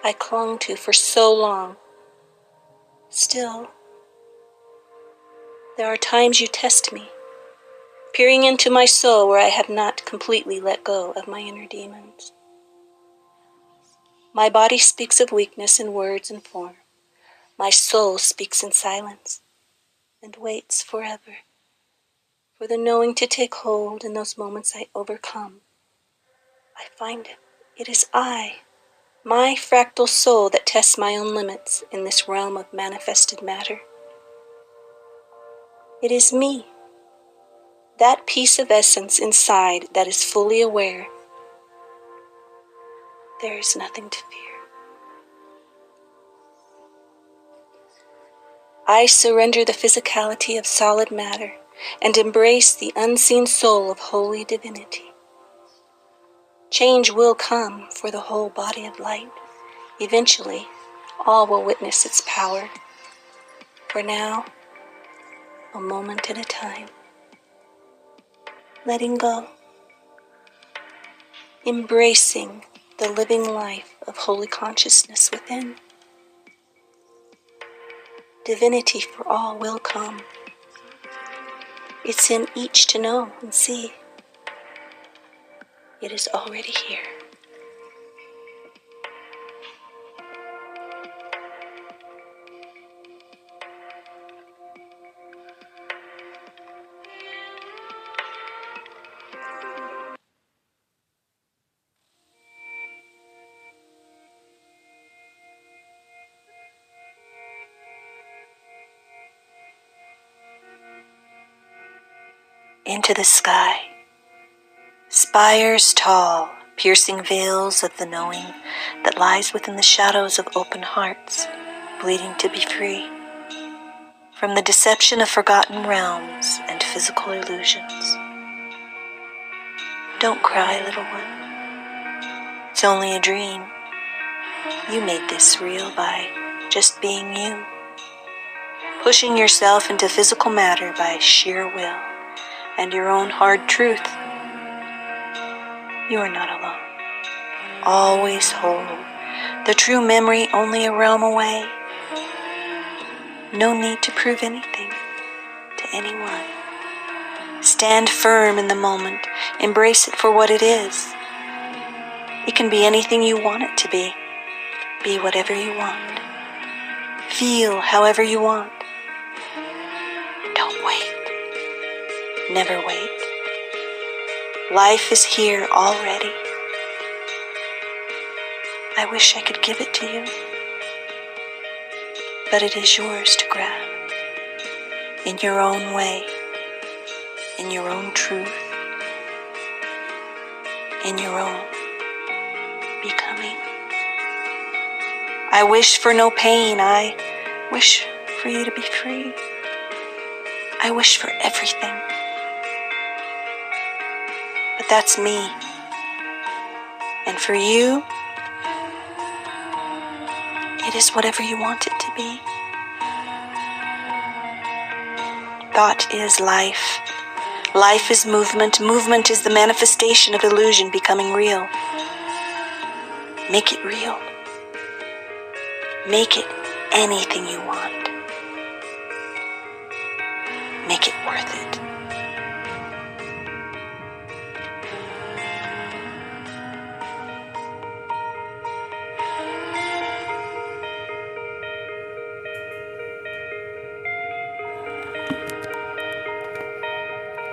S1: I clung to for so long. Still, there are times you test me, peering into my soul where I have not completely let go of my inner demons. My body speaks of weakness in words and form. My soul speaks in silence and waits forever for the knowing to take hold in those moments I overcome. I find it. It is I, my fractal soul, that tests my own limits in this realm of manifested matter. It is me, that piece of essence inside that is fully aware. There is nothing to fear. I surrender the physicality of solid matter and embrace the unseen soul of holy divinity. Change will come for the whole body of light. Eventually, all will witness its power. For now, a moment at a time. Letting go. Embracing the living life of holy consciousness within. Divinity for all will come. It's in each to know and see. It is already here. into the sky. Spires tall, piercing veils of the knowing that lies within the shadows of open hearts, bleeding to be free from the deception of forgotten realms and physical illusions. Don't cry, little one. It's only a dream. You made this real by just being you, pushing yourself into physical matter by sheer will and your own hard truth. You are not alone. Always whole. The true memory only a realm away. No need to prove anything to anyone. Stand firm in the moment. Embrace it for what it is. It can be anything you want it to be. Be whatever you want. Feel however you want. Don't wait. Never wait. Life is here already. I wish I could give it to you, but it is yours to grab in your own way, in your own truth, in your own becoming. I wish for no pain. I wish for you to be free. I wish for everything. But that's me. And for you, it is whatever you want it to be. Thought is life. Life is movement. Movement is the manifestation of illusion becoming real. Make it real. Make it anything you want. Make it worth it.